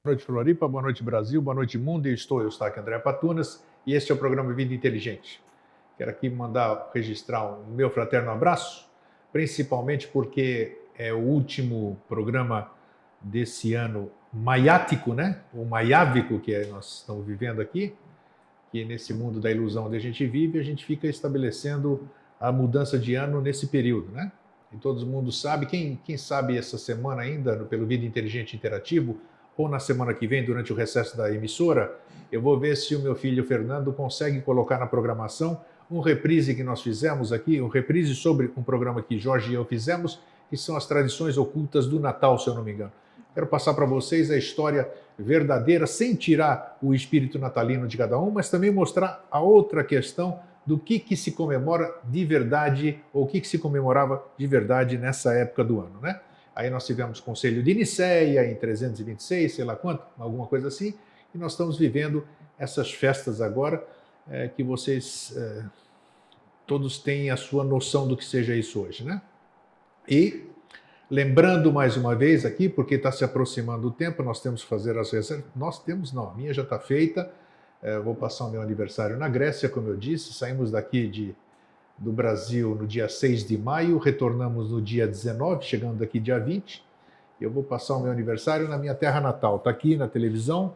Boa noite, Floripa, boa noite, Brasil, boa noite, mundo. Eu estou, André Patunas, e este é o programa Vida Inteligente. Quero aqui registrar o meu fraterno abraço, principalmente porque é o último programa desse ano maiático, né? O maiávico que nós estamos vivendo aqui, que nesse mundo da ilusão onde a gente vive, a gente fica estabelecendo a mudança de ano nesse período, né? E todo mundo sabe, quem sabe essa semana ainda, pelo Vida Inteligente Interativo, ou na semana que vem, durante o recesso da emissora, eu vou ver se o meu filho Fernando consegue colocar na programação um reprise que nós fizemos aqui, um reprise sobre um programa que Jorge e eu fizemos, que são as tradições ocultas do Natal, se eu não me engano. Quero passar para vocês a história verdadeira, sem tirar o espírito natalino de cada um, mas também mostrar a outra questão do que se comemora de verdade, ou o que se comemorava de verdade nessa época do ano, né? Aí nós tivemos Conselho de Nicéia em 326, sei lá quanto, alguma coisa assim, e nós estamos vivendo essas festas agora, que vocês todos têm a sua noção do que seja isso hoje, né? E lembrando mais uma vez aqui, porque está se aproximando o tempo, nós temos que fazer as reservas. Nós temos, não, a minha já está feita. Vou passar o meu aniversário na Grécia, como eu disse. Saímos daqui do Brasil no dia 6 de maio, retornamos no dia 19, chegando daqui dia 20. Eu vou passar o meu aniversário na minha terra natal. Está aqui na televisão,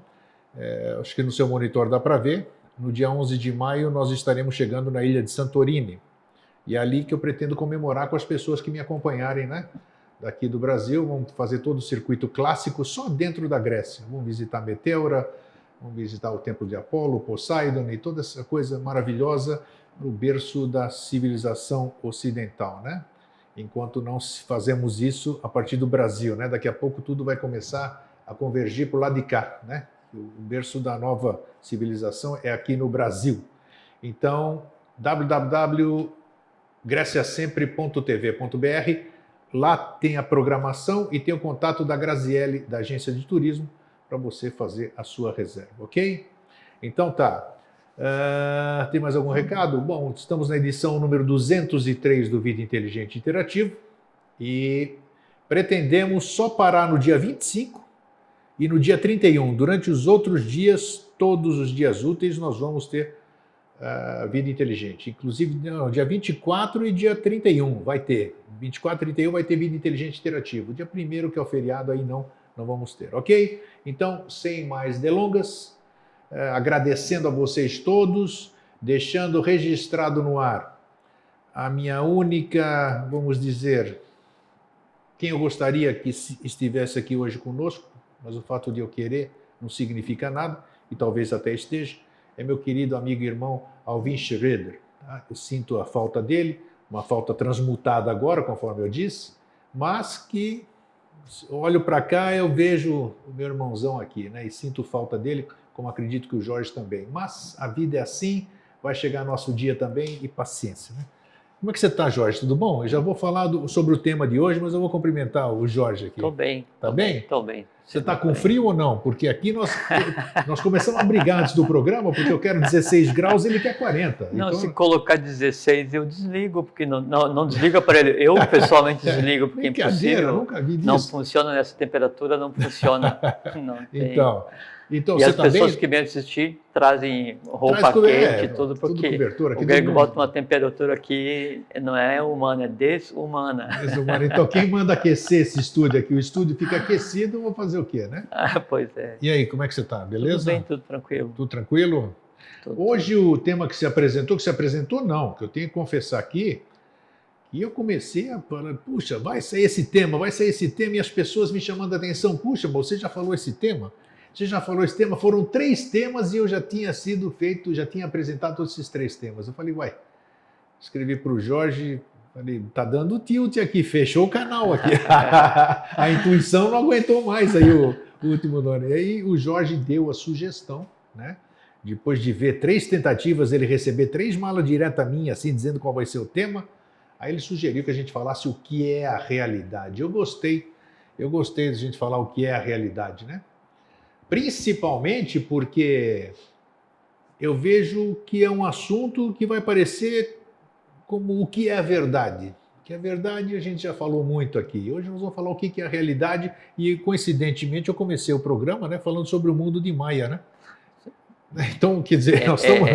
acho que no seu monitor dá para ver. No dia 11 de maio nós estaremos chegando na ilha de Santorini. E é ali que eu pretendo comemorar com as pessoas que me acompanharem, né? Daqui do Brasil, vamos fazer todo o circuito clássico só dentro da Grécia. Vamos visitar Meteora, vamos visitar o Templo de Apolo, Poseidon e toda essa coisa maravilhosa no berço da civilização ocidental, né? Enquanto não fazemos isso a partir do Brasil, né? Daqui a pouco tudo vai começar a convergir para o lado de cá, né? O berço da nova civilização é aqui no Brasil. Então, www.greciasempre.tv.br. Lá tem a programação e tem o contato da Graziele, da agência de turismo, para você fazer a sua reserva, ok? Então tá. Tem mais algum recado? Bom, estamos na edição número 203 do Vida Inteligente Interativo e pretendemos só parar no dia 25 e no dia 31. Durante os outros dias, todos os dias úteis, nós vamos ter Vida Inteligente. Inclusive, dia 24 e dia 31 vai ter. 24 e 31 vai ter Vida Inteligente Interativo. Dia 1º, que é o feriado, aí não vamos ter, ok? Então, sem mais delongas, agradecendo a vocês todos, deixando registrado no ar a minha única, vamos dizer, quem eu gostaria que estivesse aqui hoje conosco, mas o fato de eu querer não significa nada, e talvez até esteja, é meu querido amigo e irmão Alvin Schroeder. Tá? Eu sinto a falta dele, uma falta transmutada agora, conforme eu disse, mas que olho para cá, eu vejo o meu irmãozão aqui, né? E sinto falta dele, como acredito que o Jorge também. Mas a vida é assim, vai chegar nosso dia também, e paciência, né? Como é que você está, Jorge? Tudo bom? Eu já vou falar sobre o tema de hoje, mas eu vou cumprimentar o Jorge aqui. Estou bem. Tá bem? Estou bem. Você está com frio ou não? Porque aqui nós começamos a brigar antes do programa, porque eu quero 16 graus e ele quer 40. Não, então... se colocar 16 eu desligo, porque não desliga para ele. Eu pessoalmente desligo, porque é impossível. Nunca vi disso. Não funciona nessa temperatura, não funciona. Não tem. Então e as pessoas que vêm assistir trazem roupa quente, tudo, porque o Grego bota uma temperatura aqui, não é humana, é desumana. Então, quem manda aquecer esse estúdio aqui? O estúdio fica aquecido, eu vou fazer o quê, né? Pois é. E aí, como é que você está? Beleza? Tudo bem, tudo tranquilo. Tudo tranquilo? Hoje o tema que se apresentou não, que eu tenho que confessar aqui, e eu comecei a falar, puxa, vai sair esse tema, e as pessoas me chamando a atenção, puxa, você já falou esse tema? Foram 3 temas e eu já tinha apresentado todos esses 3 temas. Eu falei, escrevi para o Jorge, falei, tá dando tilt aqui, fechou o canal aqui. A intuição não aguentou mais aí o último nome. E aí o Jorge deu a sugestão, né? Depois de ver 3 tentativas, ele receber 3 malas direta minha, assim, dizendo qual vai ser o tema, aí ele sugeriu que a gente falasse o que é a realidade. Eu gostei de a gente falar o que é a realidade, né? Principalmente porque eu vejo que é um assunto que vai parecer como o que é a verdade. Que a verdade a gente já falou muito aqui. Hoje nós vamos falar o que é a realidade e, coincidentemente, eu comecei o programa, né, falando sobre o mundo de Maia, né? Então, quer dizer, nós estamos...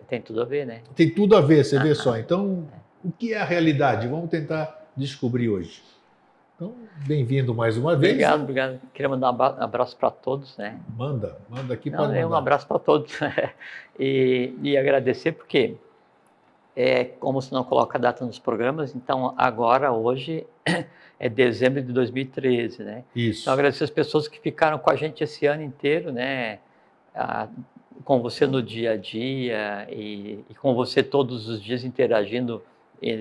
tem tudo a ver, né? Tem tudo a ver, você vê só. Então, o que é a realidade? Vamos tentar descobrir hoje. Então, bem-vindo mais uma vez. Obrigado, obrigado. Queria mandar um abraço para todos, né? Manda aqui, pode mandar. Um abraço para todos. e agradecer porque, como você não coloca a data nos programas, então agora, hoje, é dezembro de 2013, né? Isso. Então, agradecer as pessoas que ficaram com a gente esse ano inteiro, né? Com você no dia a dia e com você todos os dias interagindo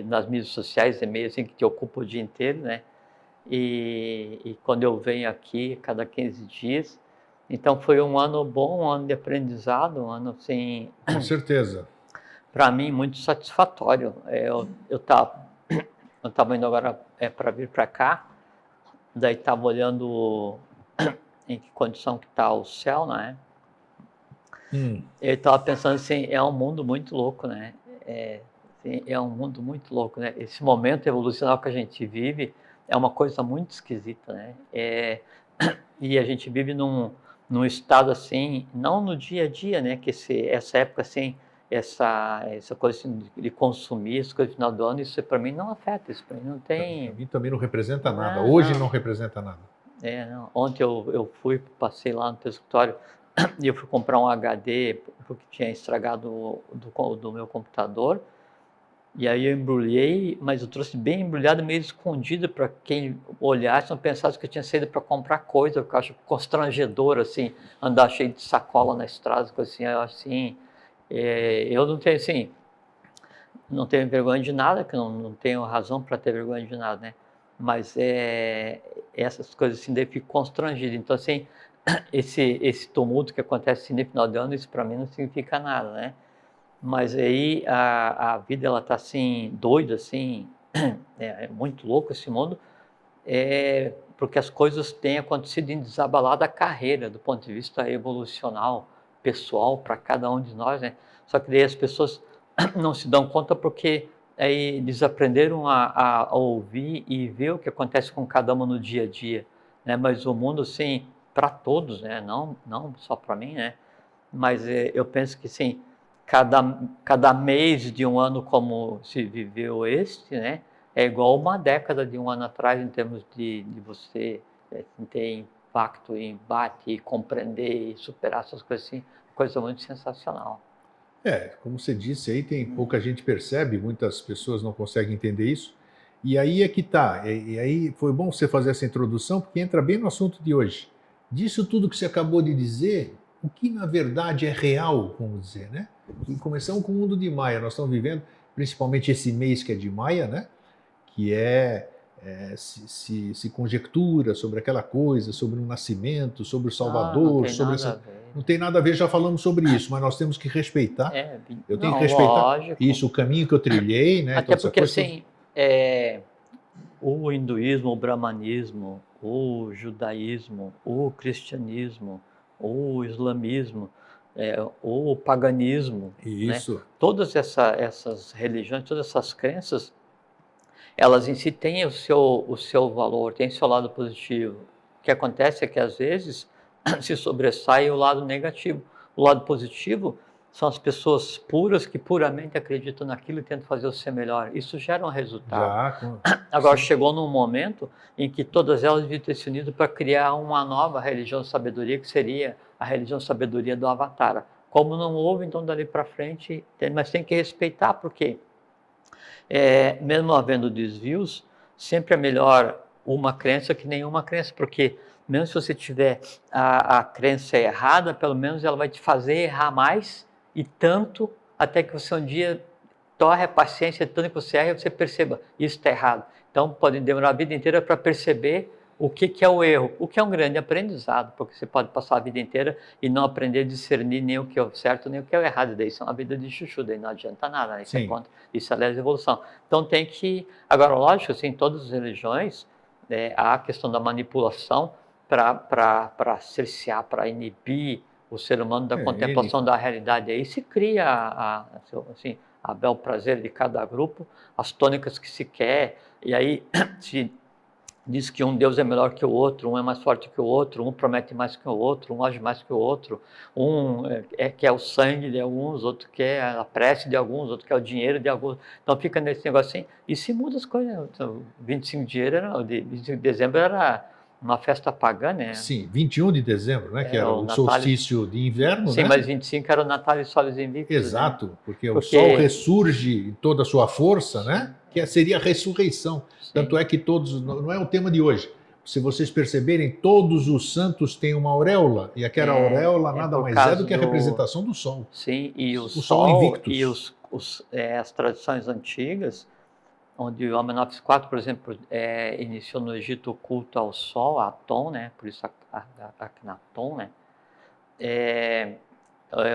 nas mídias sociais, e-mails assim, que te ocupa o dia inteiro, né? E quando eu venho aqui, cada 15 dias, então foi um ano bom, um ano de aprendizado, um ano assim... Com certeza. Para mim, muito satisfatório. Eu estava indo agora para vir para cá, daí estava olhando em que condição que está o céu, né? Eu estava pensando assim, é um mundo muito louco, né? É um mundo muito louco, né? Esse momento evolucional que a gente vive é uma coisa muito esquisita, né? E a gente vive num estado assim, não no dia a dia, né? Que essa época assim, essa coisa assim, de consumir, essa coisa no final do ano, isso para mim não afeta, isso para mim não tem... Para mim também não representa nada, hoje não representa nada. Não. Ontem eu passei lá no teu escritório e eu fui comprar um HD porque tinha estragado do meu computador. E aí eu embrulhei, mas eu trouxe bem embrulhado, meio escondido, para quem olhasse não pensasse que eu tinha saído para comprar coisa, porque eu acho constrangedor, assim, andar cheio de sacola na estrada, coisa assim, eu assim, eu não tenho, assim, não tenho vergonha de nada, que não tenho razão para ter vergonha de nada, né? Mas essas coisas assim, daí eu fico constrangido. Então, assim, esse tumulto que acontece assim, no final de ano, isso para mim não significa nada, né? Mas aí a vida ela está assim doida, assim, é muito louco esse mundo, porque as coisas têm acontecido em desabalar da carreira, do ponto de vista evolucional, pessoal, para cada um de nós, né? Só que daí as pessoas não se dão conta porque aí eles aprenderam a ouvir e ver o que acontece com cada um no dia a dia, né? Mas o mundo, assim, para todos, né? Não só para mim, né? Mas eu penso que, sim, cada mês de um ano como se viveu né, é igual uma década de um ano atrás em termos de você ter impacto, embate, compreender e superar essas coisas assim, coisa muito sensacional. Como você disse aí, tem pouca gente percebe, muitas pessoas não conseguem entender isso, e aí é que tá, e aí foi bom você fazer essa introdução, porque entra bem no assunto de hoje. Disso tudo que você acabou de dizer, o que na verdade é real, vamos dizer, né? E começamos com o mundo de Maia, nós estamos vivendo principalmente esse mês que é de Maia, né? Que se conjectura sobre aquela coisa, sobre um nascimento, sobre o Salvador, não tem nada a ver, já falamos sobre isso, mas nós temos que respeitar. Eu tenho que respeitar lógico. Isso, o caminho que eu trilhei, né? Até porque assim, o hinduísmo, o brahmanismo, o judaísmo, o cristianismo, o islamismo, o paganismo, isso. Né? Todas essas religiões, todas essas crenças, elas em si têm o seu valor, têm o seu lado positivo. O que acontece é que às vezes se sobressai o lado negativo. O lado positivo são as pessoas puras que puramente acreditam naquilo e tentam fazer o seu melhor. Isso gera um resultado. Agora, chegou num momento em que todas elas deviam ter se unido para criar uma nova religião de sabedoria, que seria a religião de sabedoria do Avatar. Como não houve, então dali para frente, mas tem que respeitar, porque mesmo havendo desvios, sempre é melhor uma crença que nenhuma crença, porque mesmo se você tiver a crença errada, pelo menos ela vai te fazer errar mais e tanto, até que você um dia torre a paciência, tanto que você erra e você perceba, isso está errado. Então, pode demorar a vida inteira para perceber o que é o erro, o que é um grande aprendizado, porque você pode passar a vida inteira e não aprender a discernir nem o que é o certo, nem o que é o errado, daí isso é uma vida de chuchu, daí não adianta nada, né? Isso é a evolução. Então tem que, agora lógico, assim, em todas as religiões, há a questão da manipulação para cercear, para inibir o ser humano da contemplação da realidade, aí se cria a bel prazer de cada grupo, as tônicas que se quer, e aí se diz que um Deus é melhor que o outro, um é mais forte que o outro, um promete mais que o outro, um age mais que o outro, um quer o sangue de alguns, outro quer a prece de alguns, outro quer o dinheiro de alguns. Então fica nesse negócio assim, e se muda as coisas. Então, 25 de dezembro era uma festa pagã, né? Sim, 21 de dezembro, né? Que era o solstício de inverno, sim, né? mas 25 era o Natal e Solis Invictus. Exato, né? porque o sol ressurge em toda a sua força, né? Que seria a ressurreição. Sim. Tanto é que todos, não é o tema de hoje, se vocês perceberem, todos os santos têm uma auréola, e aquela auréola nada mais é do que a representação do sol. Sim, e o sol invictus. E as tradições antigas, onde o Amenófis IV, por exemplo, iniciou no Egito o culto ao sol, a Aton, né? Por isso Akhenaton, né?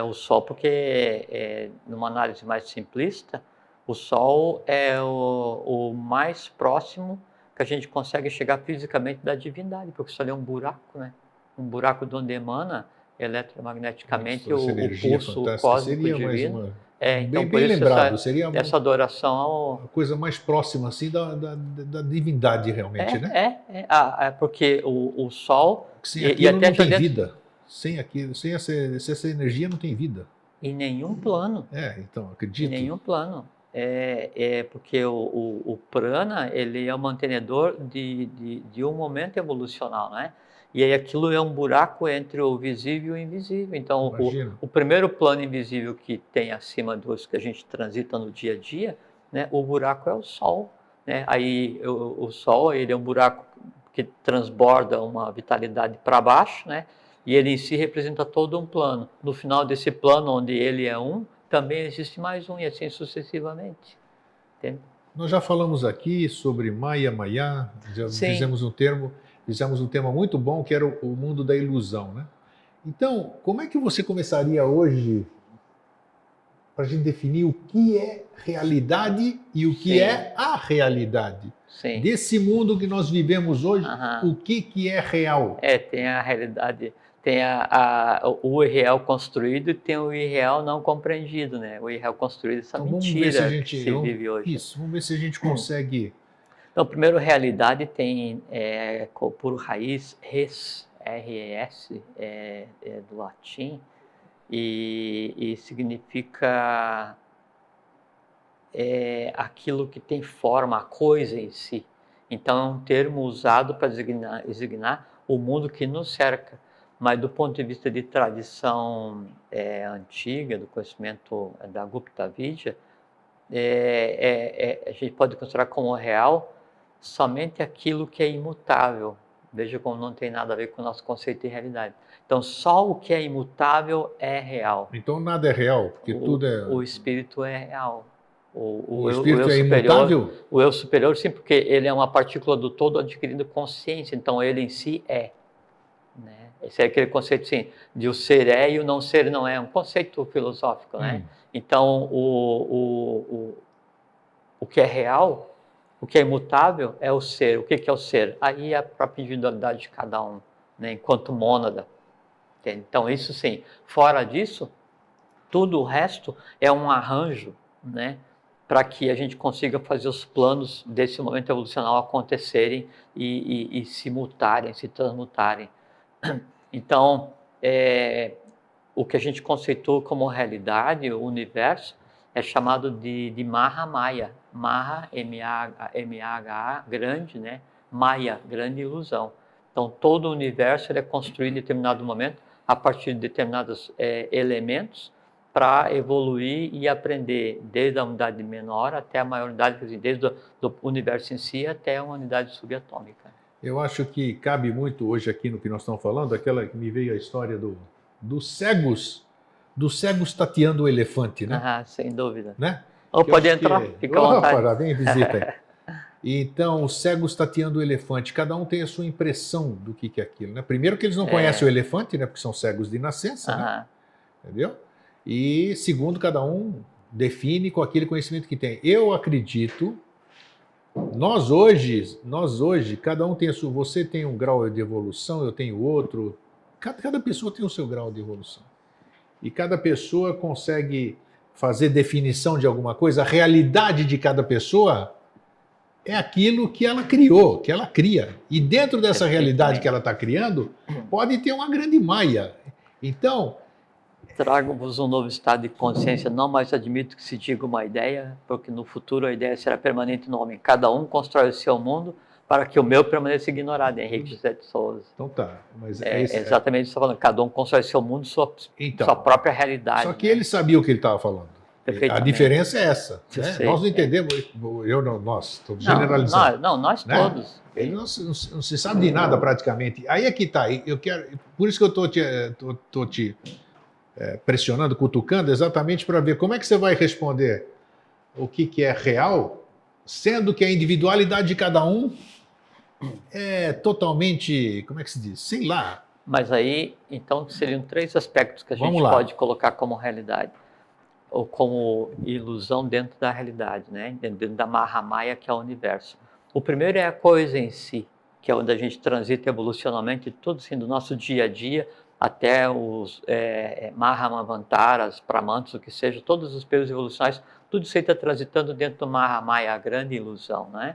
O sol, porque numa análise mais simplista, o sol é o mais próximo que a gente consegue chegar fisicamente da divindade, porque isso ali é um buraco, né? Um buraco de onde emana eletromagneticamente o pulso cósmico divino. Então, bem lembrado, seria essa adoração a coisa mais próxima assim da divindade realmente, né? Porque o sol sem aquilo não tem vida. Sem essa energia não tem vida. Em nenhum plano. Então, acredito. Em nenhum plano. Porque o prana, ele é o mantenedor de um momento evolucional, né? E aí aquilo é um buraco entre o visível e o invisível. Então, o primeiro plano invisível que tem acima dos que a gente transita no dia a dia, né? O buraco é o sol, né? Aí o sol, ele é um buraco que transborda uma vitalidade para baixo, né? E ele em si representa todo um plano. No final desse plano, onde ele é um, também existe mais um, e assim sucessivamente. Entende? Nós já falamos aqui sobre Maya, já fizemos um tema muito bom, que era o mundo da ilusão, né? Então, como é que você começaria hoje para a gente definir o que é realidade e o que é a realidade? Sim. Desse mundo que nós vivemos hoje, o que é real? Tem a realidade, tem o irreal construído e tem o irreal não compreendido, né? O irreal construído, essa mentira que se vive hoje. Isso, vamos ver se a gente consegue... Então, primeiro, realidade tem por raiz, res, R-E-S, do latim, e significa aquilo que tem forma, a coisa em si. Então, é um termo usado para designar o mundo que nos cerca. Mas, do ponto de vista de tradição antiga, do conhecimento da Gupta Vidya, a gente pode considerar como real somente aquilo que é imutável. Veja como não tem nada a ver com o nosso conceito de realidade. Então, só o que é imutável é real. Então, nada é real, porque tudo é... O espírito é real. O espírito é imutável? O eu superior, sim, porque ele é uma partícula do todo adquirindo consciência. Então, ele em si é. Né? Esse é aquele conceito, sim, de o ser é e o não ser não é. Um conceito filosófico, né? Então, o que é real... O que é imutável é o ser. O que é o ser? Aí é a própria individualidade de cada um, né? Enquanto mônada. Entende? Então, isso sim. Fora disso, tudo o resto é um arranjo, né? Para que a gente consiga fazer os planos desse momento evolucional acontecerem e se mutarem, se transmutarem. Então, o que a gente conceitou como realidade, o universo, é chamado de Mahamaya. Maha, M-A-H-A, grande, né? Maya, grande ilusão. Então, todo o universo ele é construído em determinado momento, a partir de determinados elementos, para evoluir e aprender desde a unidade menor até a maior unidade, quer dizer, desde o universo em si até uma unidade subatômica. Eu acho que cabe muito hoje aqui no que nós estamos falando, aquela que me veio a história dos cegos tateando o elefante, né? Sem dúvida. Né? Pode entrar, fica à vontade. Vem, visita aí. Então, os cegos tateando o elefante, cada um tem a sua impressão do que é aquilo, né? Primeiro que eles não conhecem o elefante, né? Porque são cegos de nascença, né? Entendeu? E segundo, cada um define com aquele conhecimento que tem. Eu acredito, nós hoje, cada um tem a sua, você tem um grau de evolução, eu tenho outro, cada pessoa tem o seu grau de evolução. E cada pessoa consegue fazer definição de alguma coisa, a realidade de cada pessoa é aquilo que ela criou, que ela cria. E dentro dessa realidade que ela está criando, pode ter uma grande maia. Então... Trago-vos um novo estado de consciência. Não mais admito que se diga uma ideia, porque no futuro a ideia será permanente no homem. Cada um constrói o seu mundo para que o meu permaneça ignorado. Henrique José de Souza. Então tá. Mas exatamente isso que você está falando. Cada um constrói o seu mundo, sua própria realidade. Só que ele sabia o que ele estava falando. A diferença é essa. Né? Nós não entendemos, nós, estou generalizando. Nós todos. Ele não se sabe de nada praticamente. Aí é que está. Por isso que eu estou te pressionando, cutucando, exatamente para ver como é que você vai responder o que é real, sendo que a individualidade de cada um é totalmente, como é que se diz? Sei lá. Mas aí, então, seriam 3 aspectos que a gente pode colocar como realidade, ou como ilusão dentro da realidade, né? Dentro da Mahamaya, que é o universo. O primeiro é a coisa em si, que é onde a gente transita evolucionalmente, tudo assim, do nosso dia a dia, até os Mahamavantaras, Pramantas, o que seja, todos os períodos evolucionais, tudo isso aí está transitando dentro do Mahamaya, a grande ilusão, né?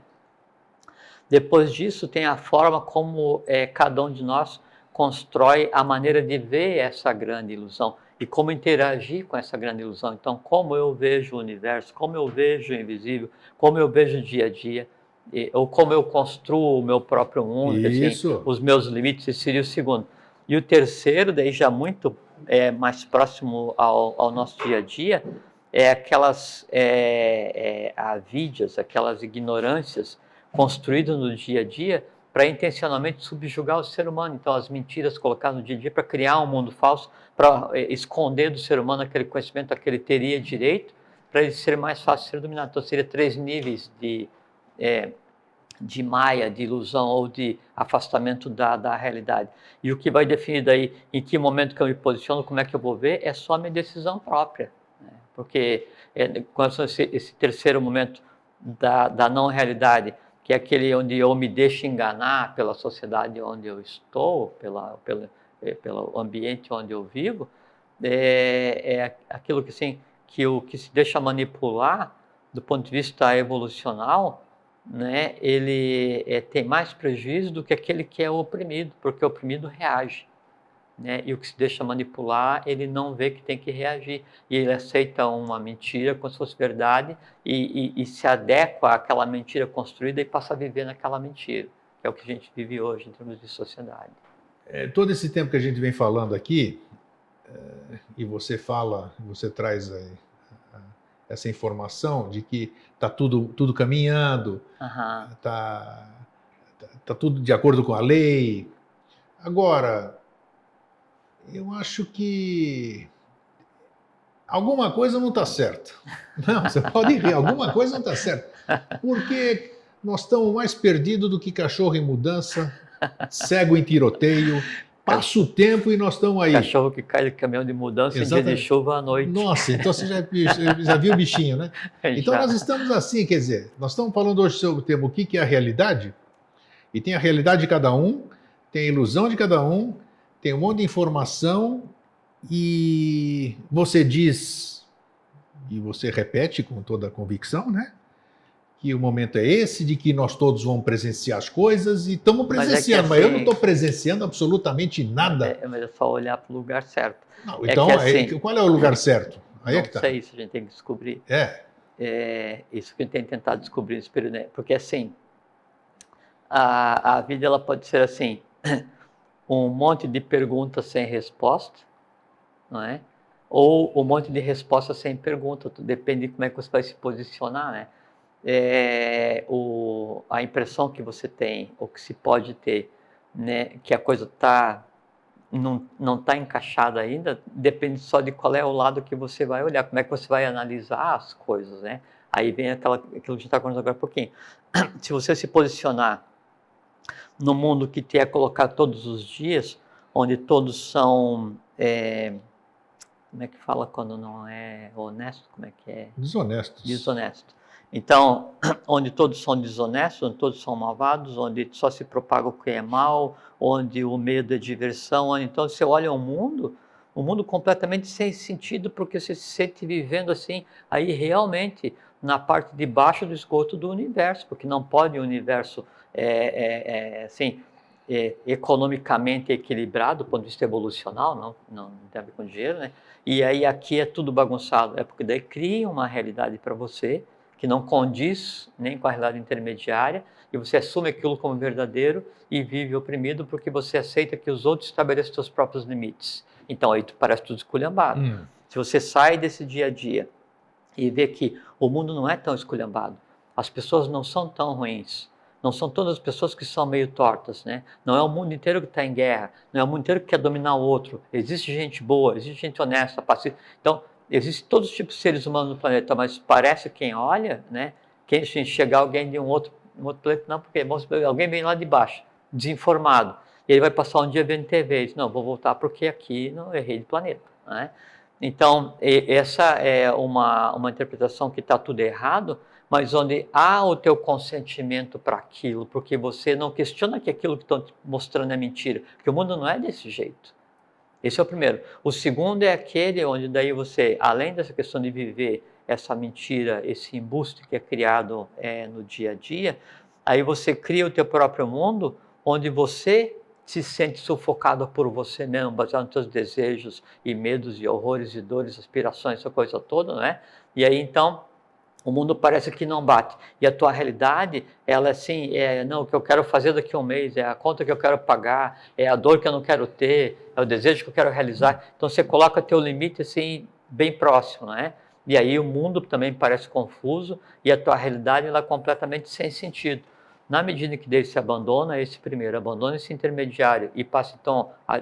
Depois disso, tem a forma como cada um de nós constrói a maneira de ver essa grande ilusão e como interagir com essa grande ilusão. Então, como eu vejo o universo, como eu vejo o invisível, como eu vejo o dia a dia, ou como eu construo o meu próprio mundo, assim, os meus limites, esse seria o segundo. E o terceiro, daí já muito mais próximo ao nosso dia a dia, é aquelas avidyas, aquelas ignorâncias construídas no dia a dia para intencionalmente subjugar o ser humano. Então, as mentiras colocadas no dia a dia para criar um mundo falso, para esconder do ser humano aquele conhecimento a que ele teria direito, para ele ser mais fácil de ser dominado. Então, seria 3 níveis de maia, de ilusão ou de afastamento da realidade. E o que vai definir daí em que momento que eu me posiciono, como é que eu vou ver, é só a minha decisão própria. Né? Porque com esse terceiro momento da não realidade, que é aquele onde eu me deixo enganar pela sociedade onde eu estou, pelo ambiente onde eu vivo, é aquilo que, assim, o que se deixa manipular do ponto de vista evolucional, né, ele tem mais prejuízo do que aquele que é oprimido, porque o oprimido reage. Né, e o que se deixa manipular, ele não vê que tem que reagir. E ele aceita uma mentira como se fosse verdade e se adequa àquela mentira construída e passa a viver naquela mentira. Que é o que a gente vive hoje em termos de sociedade. Todo esse tempo que a gente vem falando aqui, e você traz aí essa informação de que está tudo caminhando, está tudo de acordo com a lei. Agora, eu acho que alguma coisa não está certa. Não, você pode rir, alguma coisa não está certa. Porque nós estamos mais perdidos do que cachorro em mudança, cego em tiroteio. Passa o tempo e nós estamos aí. Cachorro que cai de caminhão de mudança em dia de chuva à noite. Nossa, então você já viu o bichinho, né? Então nós estamos assim, quer dizer, nós estamos falando hoje sobre o tema o que é a realidade, e tem a realidade de cada um, tem a ilusão de cada um, tem um monte de informação, e você diz, e você repete com toda a convicção, né? Que o momento é esse, de que nós todos vamos presenciar as coisas, e estamos presenciando, mas eu não estou presenciando absolutamente nada. Mas é só olhar para o lugar certo. Não, então, qual é o lugar certo? Aí não sei, isso a gente tem que descobrir. Isso que a gente tem que tentar descobrir nesse período, né? Porque assim, a vida ela pode ser assim, um monte de perguntas sem resposta, não é? Ou um monte de respostas sem pergunta, depende de como é que você vai se posicionar, né? A impressão que você tem, ou que se pode ter, né, que a coisa não está encaixada ainda, depende só de qual é o lado que você vai olhar, como é que você vai analisar as coisas, né? Aí vem aquilo que a gente está conversando agora um pouquinho. Se você se posicionar no mundo que te é colocado todos os dias, onde todos são, como é que fala quando não é honesto? Como é que é? Desonesto. Então, onde todos são desonestos, onde todos são malvados, onde só se propaga o que é mal, onde o medo é diversão, então você olha um mundo um mundo completamente sem sentido, porque você se sente vivendo assim, aí realmente na parte de baixo do esgoto do universo, porque não pode o universo assim, economicamente equilibrado do ponto de vista evolucional, não tem a ver com dinheiro, né? E aí aqui é tudo bagunçado, porque daí cria uma realidade para você que não condiz nem com a realidade intermediária, e você assume aquilo como verdadeiro e vive oprimido porque você aceita que os outros estabeleçam seus próprios limites. Então aí parece tudo esculhambado. Se você sai desse dia a dia e vê que o mundo não é tão esculhambado, as pessoas não são tão ruins, não são todas as pessoas que são meio tortas, né? Não é o mundo inteiro que está em guerra, não é o mundo inteiro que quer dominar o outro. Existe gente boa, existe gente honesta, pacífica. Então, existem todos os tipos de seres humanos no planeta, mas parece quem olha, né? Quem chegar alguém de um outro planeta, não, porque alguém vem lá de baixo, desinformado, e ele vai passar um dia vendo TV, e diz, não, vou voltar porque aqui não errei de planeta, né? Então, essa é uma interpretação que está tudo errado, mas onde há o teu consentimento para aquilo, porque você não questiona que aquilo que estão te mostrando é mentira, porque o mundo não é desse jeito. Esse é o primeiro. O segundo é aquele onde daí você, além dessa questão de viver essa mentira, esse embuste que é criado no dia a dia, aí você cria o teu próprio mundo, onde você se sente sufocado por você mesmo, baseado nos seus desejos e medos e horrores e dores, aspirações, essa coisa toda, né? E aí então o mundo parece que não bate. E a tua realidade, ela assim, não, o que eu quero fazer daqui a um mês, é a conta que eu quero pagar, é a dor que eu não quero ter, é o desejo que eu quero realizar. Então você coloca teu limite assim, bem próximo, né? E aí o mundo também parece confuso e a tua realidade ela é completamente sem sentido. Na medida que dele se abandona esse primeiro, abandona esse intermediário e passa então a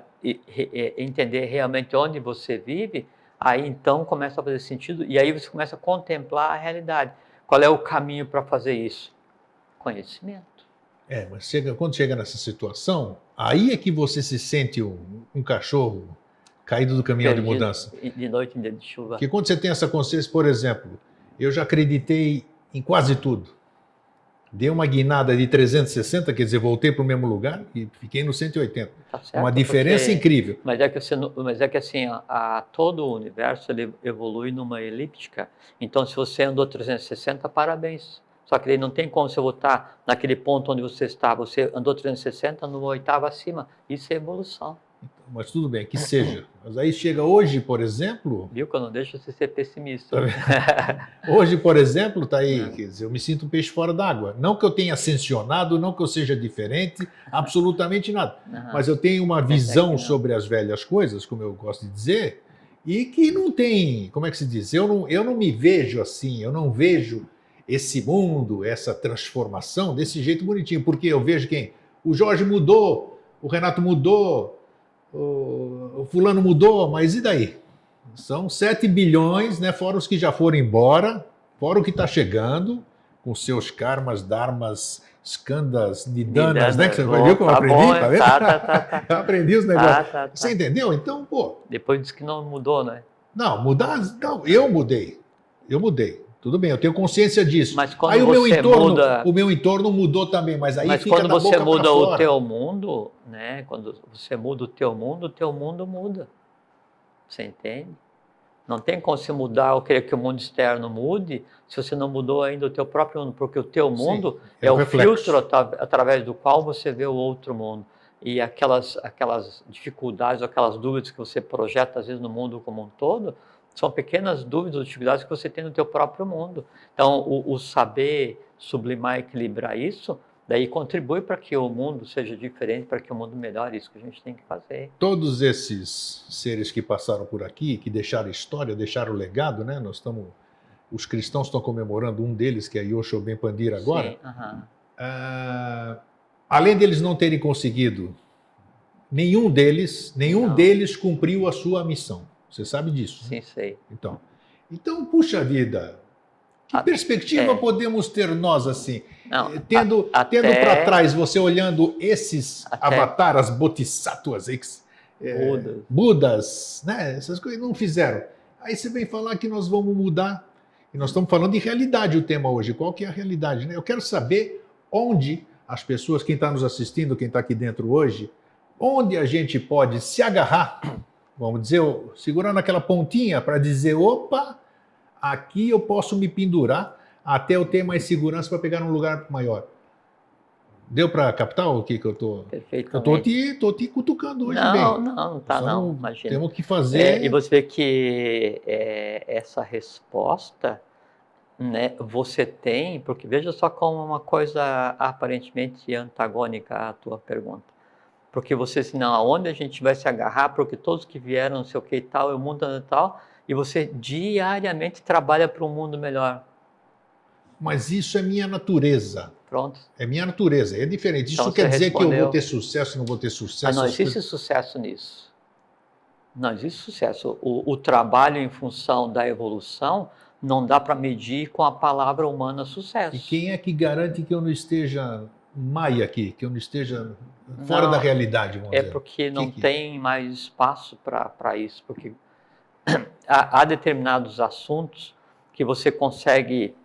entender realmente onde você vive, aí então começa a fazer sentido e aí você começa a contemplar a realidade. Qual é o caminho para fazer isso? Conhecimento. Mas quando chega nessa situação, aí é que você se sente um cachorro caído do caminhão Perdido, de mudança. De noite em dia de chuva. Porque quando você tem essa consciência, por exemplo, eu já acreditei em quase tudo. Dei uma guinada de 360, quer dizer, voltei para o mesmo lugar e fiquei no 180. Tá certo, uma diferença incrível. Mas é que assim, todo o universo ele evolui numa elíptica. Então, se você andou 360, parabéns. Só que ele não tem como você voltar naquele ponto onde você está. Você andou 360 no oitavo acima. Isso é evolução. Mas tudo bem, que seja. Mas aí chega hoje, por exemplo... Viu que eu não deixo você ser pessimista. Hoje, por exemplo, está aí, quer dizer, eu me sinto um peixe fora d'água. Não que eu tenha ascensionado, não que eu seja diferente, absolutamente nada. Mas eu tenho uma visão sobre as velhas coisas, como eu gosto de dizer, e que não tem, como é que se diz? Eu não me vejo assim, eu não vejo esse mundo, essa transformação desse jeito bonitinho, porque eu vejo quem? O Jorge mudou, o Renato mudou, o fulano mudou, mas e daí? São 7 bilhões, né, fora os que já foram embora, fora o que está chegando, com seus karmas, dharmas, skandhas, nidanas, né? Que você viu como eu aprendi? Tá vendo? Tá. Eu aprendi os negócios. Você entendeu? Então, pô... Depois disse que não mudou, né? Não, mudar... Não, eu mudei. Tudo bem, eu tenho consciência disso. Mas quando aí o meu entorno mudou também, mas aí fica quando da você boca muda pra o fora. teu mundo, né? Quando você muda o teu mundo muda. Você entende? Não tem como você mudar ou querer que o mundo externo mude se você não mudou ainda o teu próprio mundo, porque o teu mundo é o filtro através do qual você vê o outro mundo. E aquelas dificuldades, aquelas dúvidas que você projeta às vezes no mundo como um todo, são pequenas dúvidas ou dificuldades que você tem no teu próprio mundo. Então, o saber sublimar e equilibrar isso, daí contribui para que o mundo seja diferente, para que o mundo melhore. Isso que a gente tem que fazer. Todos esses seres que passaram por aqui, que deixaram história, deixaram legado, né? Os cristãos estão comemorando um deles, que é Yoshoben Pandira agora. Sim, além deles não terem conseguido, nenhum deles cumpriu a sua missão. Você sabe disso? Sim, né? sei. Então, puxa vida, que perspectiva podemos ter nós assim? Não, tendo para trás, você olhando esses avataras, bodhisattvas, Budas, né? Essas coisas não fizeram. Aí você vem falar que nós vamos mudar. E nós estamos falando de realidade o tema hoje. Qual que é a realidade? Né? Eu quero saber onde as pessoas, quem está nos assistindo, quem está aqui dentro hoje, onde a gente pode se agarrar vamos dizer, segurando aquela pontinha para dizer, opa, aqui eu posso me pendurar até eu ter mais segurança para pegar num lugar maior. Deu para captar o que eu tô? Perfeitamente. Tô te cutucando hoje Não, bem. não tá não, imagina. Temos que fazer. E você vê que essa resposta, né, você tem, porque veja só como uma coisa aparentemente antagônica à tua pergunta. Porque você assim, não, aonde a gente vai se agarrar, porque todos que vieram, não sei o que e tal, é o mundo e tal, e você diariamente trabalha para um mundo melhor. Mas isso é minha natureza. Pronto. É minha natureza, é diferente. Isso Então, quer dizer que eu vou respondeu. ter sucesso, não vou ter sucesso? Não existe sucesso nisso. Não existe sucesso. O trabalho em função da evolução não dá para medir com a palavra humana sucesso. E quem é que garante que eu não esteja maia aqui, que eu não esteja fora da realidade, vamos dizer? É porque não tem mais espaço para isso, porque há determinados assuntos que você consegue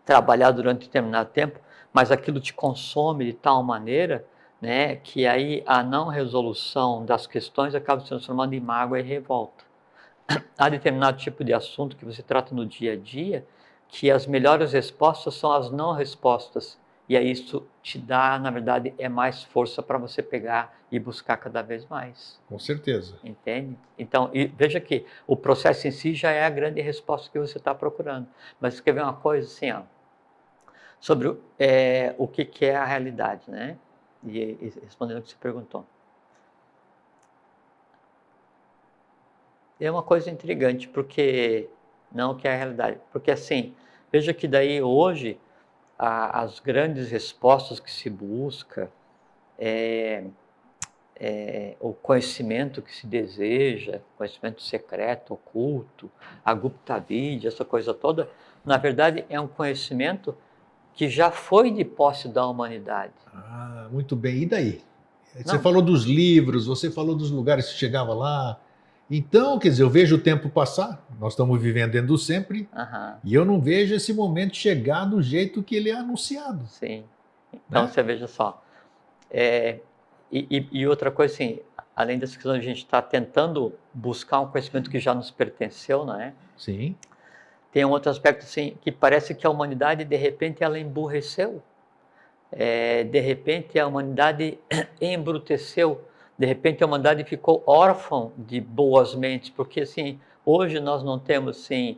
trabalhar durante determinado tempo, mas aquilo te consome de tal maneira, né, que aí a não resolução das questões acaba se transformando em mágoa e revolta. Há determinado tipo de assunto que você trata no dia a dia que as melhores respostas são as não respostas. E aí isso te dá, na verdade, mais força para você pegar e buscar cada vez mais. Com certeza. Entende? Então, veja que o processo em si já é a grande resposta que você está procurando. Mas você quer ver uma coisa assim, ó, sobre o que é a realidade, né? E respondendo o que você perguntou. É uma coisa intrigante, porque não o que é a realidade. Porque assim, veja que daí hoje as grandes respostas que se busca, o conhecimento que se deseja, conhecimento secreto, oculto, a Gupta Vidya, essa coisa toda, na verdade é um conhecimento que já foi de posse da humanidade. Ah, muito bem. E daí? Você falou dos livros, você falou dos lugares que chegava lá. Então, quer dizer, eu vejo o tempo passar, nós estamos vivendo dentro do sempre, e eu não vejo esse momento chegar do jeito que ele é anunciado. Sim. Então, você veja só. E outra coisa, assim, além dessa questão, a gente está tentando buscar um conhecimento que já nos pertenceu, não é? Sim. Tem um outro aspecto, assim, que parece que a humanidade, de repente, ela emburreceu. De repente, a humanidade embruteceu. De repente, a humanidade ficou órfã de boas mentes, porque, assim, hoje nós não temos, assim,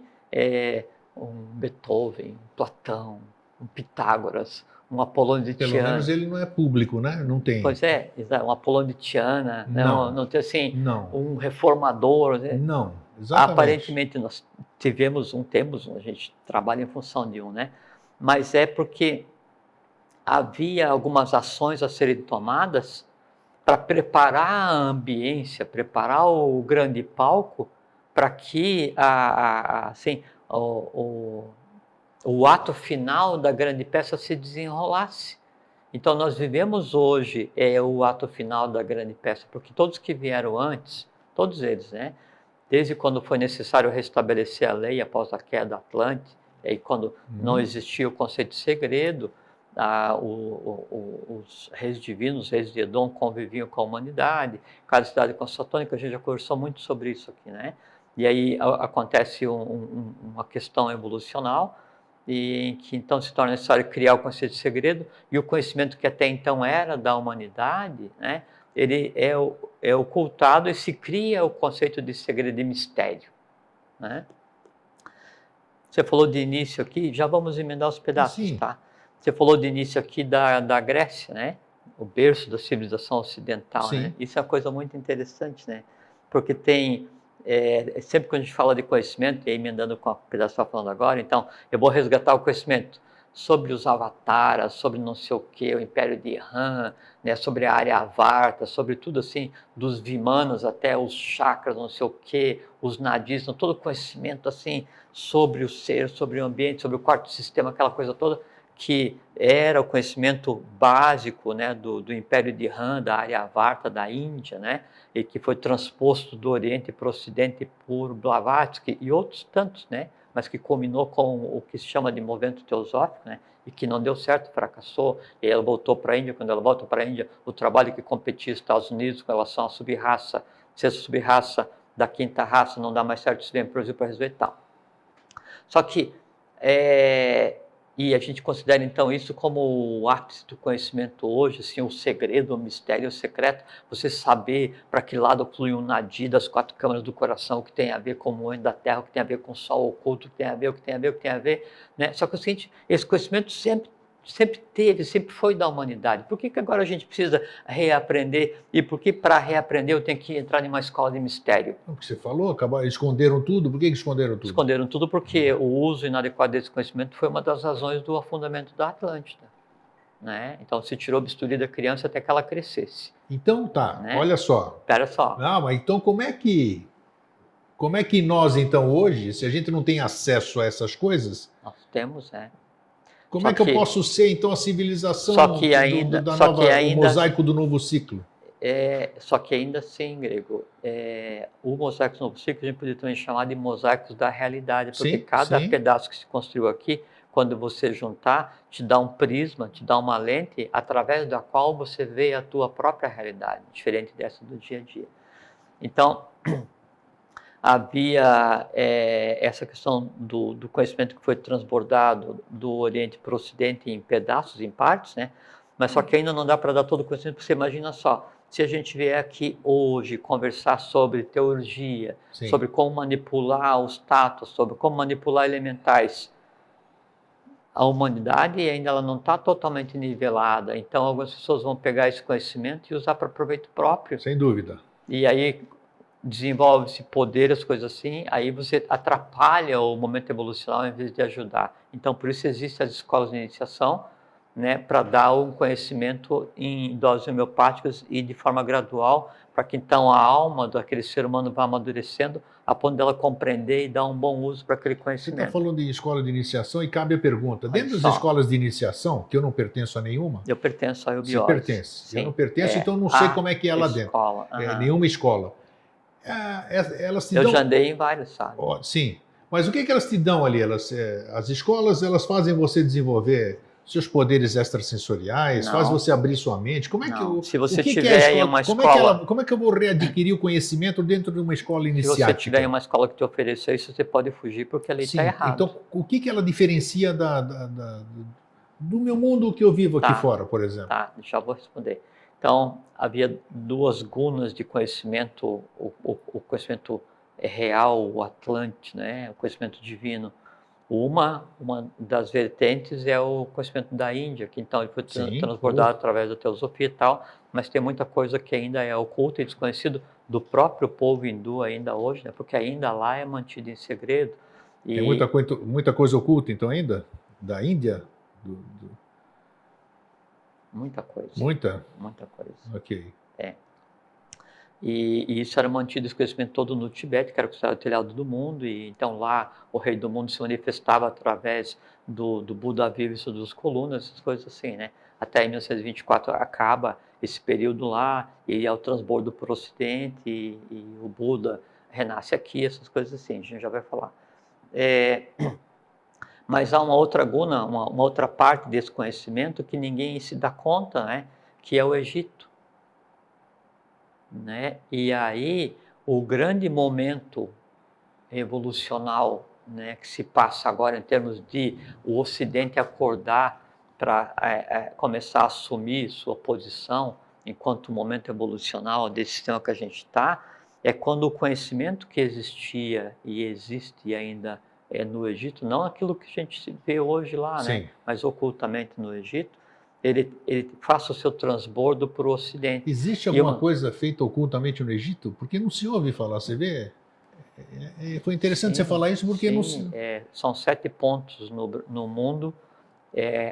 um Beethoven, um Platão, um Pitágoras, um Apolônio de Tiana. Pelo menos ele não é público, né? Não tem. Pois é, um Apolônio de Tiana, não tem, assim, um reformador. Né? Não, exatamente. Aparentemente, nós temos, a gente trabalha em função de um, né? Mas é porque havia algumas ações a serem tomadas para preparar a ambiência, preparar o grande palco para que assim, o ato final da grande peça se desenrolasse. Então nós vivemos hoje o ato final da grande peça, porque todos que vieram antes, todos eles, né? Desde quando foi necessário restabelecer a lei após a queda da Atlântida, e quando não existia o conceito de segredo, os reis divinos, os reis de Edom, conviviam com a humanidade, cada cidade constatônica, a gente já conversou muito sobre isso aqui, né? E aí acontece uma questão evolucional, e em que então se torna necessário criar o conceito de segredo, e o conhecimento que até então era da humanidade, né? Ele é ocultado e se cria o conceito de segredo e mistério, né? Você falou de início aqui, já vamos emendar os pedaços, tá? Você falou de início aqui da Grécia, né? O berço da civilização ocidental, né? Isso é uma coisa muito interessante, né? Porque tem, sempre que a gente fala de conhecimento, e aí emendando com o pedaço que você está falando agora, então, eu vou resgatar o conhecimento sobre os avataras, sobre não sei o que, o Império de Han, né, sobre a Aryavarta, sobre tudo assim, dos Vimanas até os chakras, não sei o que, os nadis, todo o conhecimento assim, sobre o ser, sobre o ambiente, sobre o quarto sistema, aquela coisa toda, que era o conhecimento básico, né, do Império de Han, da Aryavarta, da Índia, né, e que foi transposto do Oriente para o Ocidente por Blavatsky e outros tantos, né, mas que culminou com o que se chama de movimento teosófico, né, e que não deu certo, fracassou, e ela voltou para a Índia. Quando ela volta para a Índia, o trabalho que competia os Estados Unidos com relação à subraça sexta sub-raça da quinta raça não dá mais certo, isso vem para o Brasil para resolver e tal. Só que, e a gente considera então isso como o ápice do conhecimento hoje, assim, o segredo, o mistério, o secreto, você saber para que lado flui um nadi das 4 câmaras do coração, o que tem a ver com o moinho da terra, o que tem a ver com o sol oculto, o que tem a ver, o que tem a ver, o que tem a ver, né? Só que é o seguinte, esse conhecimento sempre teve, sempre foi da humanidade. Por que agora a gente precisa reaprender? E por que para reaprender eu tenho que entrar em uma escola de mistério? O que você falou, esconderam tudo. Por que esconderam tudo? Esconderam tudo porque o uso inadequado desse conhecimento foi uma das razões do afundamento da Atlântida, né? Então se tirou o bisturi da criança até que ela crescesse. Então tá, né? Olha só. Espera só. Não, mas então como é que nós então hoje, se a gente não tem acesso a essas coisas... Nós temos, Como Só é que eu que- posso ser, então, a civilização Só que ainda- o mosaico do novo ciclo? Só que ainda assim, Grego, o mosaico do novo ciclo a gente poderia também chamar de mosaicos da realidade, porque Sim, cada sim. pedaço que se construiu aqui, quando você juntar, te dá um prisma, te dá uma lente através da qual você vê a tua própria realidade, diferente dessa do dia a dia. Então, havia essa questão do conhecimento que foi transbordado do Oriente para o Ocidente em pedaços, em partes, né? Mas só que ainda não dá para dar todo o conhecimento, porque você imagina só, se a gente vier aqui hoje conversar sobre teurgia, Sim. sobre como manipular os tatos, sobre como manipular elementais, a humanidade ainda ela não está totalmente nivelada, então algumas pessoas vão pegar esse conhecimento e usar para proveito próprio. Sem dúvida. E aí desenvolve-se poder, as coisas assim, aí você atrapalha o momento evolucional em vez de ajudar. Então, por isso existem as escolas de iniciação, né, para dar um conhecimento em doses homeopáticas e de forma gradual, para que então a alma daquele ser humano vá amadurecendo, a ponto dela compreender e dar um bom uso para aquele Você conhecimento. está falando em escola de iniciação e cabe a pergunta. Olha Dentro só. das escolas de iniciação, que eu não pertenço a nenhuma... Eu pertenço à Você eubiose. pertence. Sim. Eu não pertenço, então não sei como é que é lá dentro. Escola. Nenhuma escola. Elas te Eu dão... já andei em vários, sabe? Sim. Mas o que elas te dão ali? As escolas, elas fazem você desenvolver seus poderes extrasensoriais, Não. faz você abrir sua mente. Como é Não. que Se você o que tiver é a escola? em uma Como escola... como é que eu vou readquirir o conhecimento dentro de uma escola Se iniciática? você tiver em uma escola que te ofereça isso, você pode fugir porque a lei está errada. Então, o que ela diferencia do meu mundo que eu vivo aqui fora, por exemplo? Tá, já vou responder. Então, havia 2 gunas de conhecimento, o conhecimento real, o Atlante, né? O conhecimento divino. Uma das vertentes é o conhecimento da Índia, que então ele foi transbordado através da teosofia e tal, mas tem muita coisa que ainda é oculta e desconhecido do próprio povo hindu ainda hoje, né? Porque ainda lá é mantido em segredo. Tem muita coisa oculta, então, ainda? Da Índia? Muita coisa. Muita coisa. Ok. E isso era mantido, esse conhecimento todo no Tibete, que era considerado o telhado do mundo, e então lá o rei do mundo se manifestava através do Buda vivo e suas 2 colunas, essas coisas assim, né? Até em 1924 acaba esse período lá, e é o transbordo para o Ocidente, e o Buda renasce aqui, essas coisas assim, a gente já vai falar. Mas há uma outra guna, uma outra parte desse conhecimento que ninguém se dá conta, né? Que é o Egito. Né? E aí, o grande momento evolucional, né, que se passa agora em termos de o Ocidente acordar para começar a assumir sua posição enquanto momento evolucional desse sistema que a gente está, é quando o conhecimento que existia e existe ainda no Egito, não aquilo que a gente vê hoje lá, né, mas ocultamente no Egito, ele faça o seu transbordo para o Ocidente. Existe alguma coisa feita ocultamente no Egito? Porque não se ouve falar, você vê? Foi interessante você falar isso porque... São 7 pontos no mundo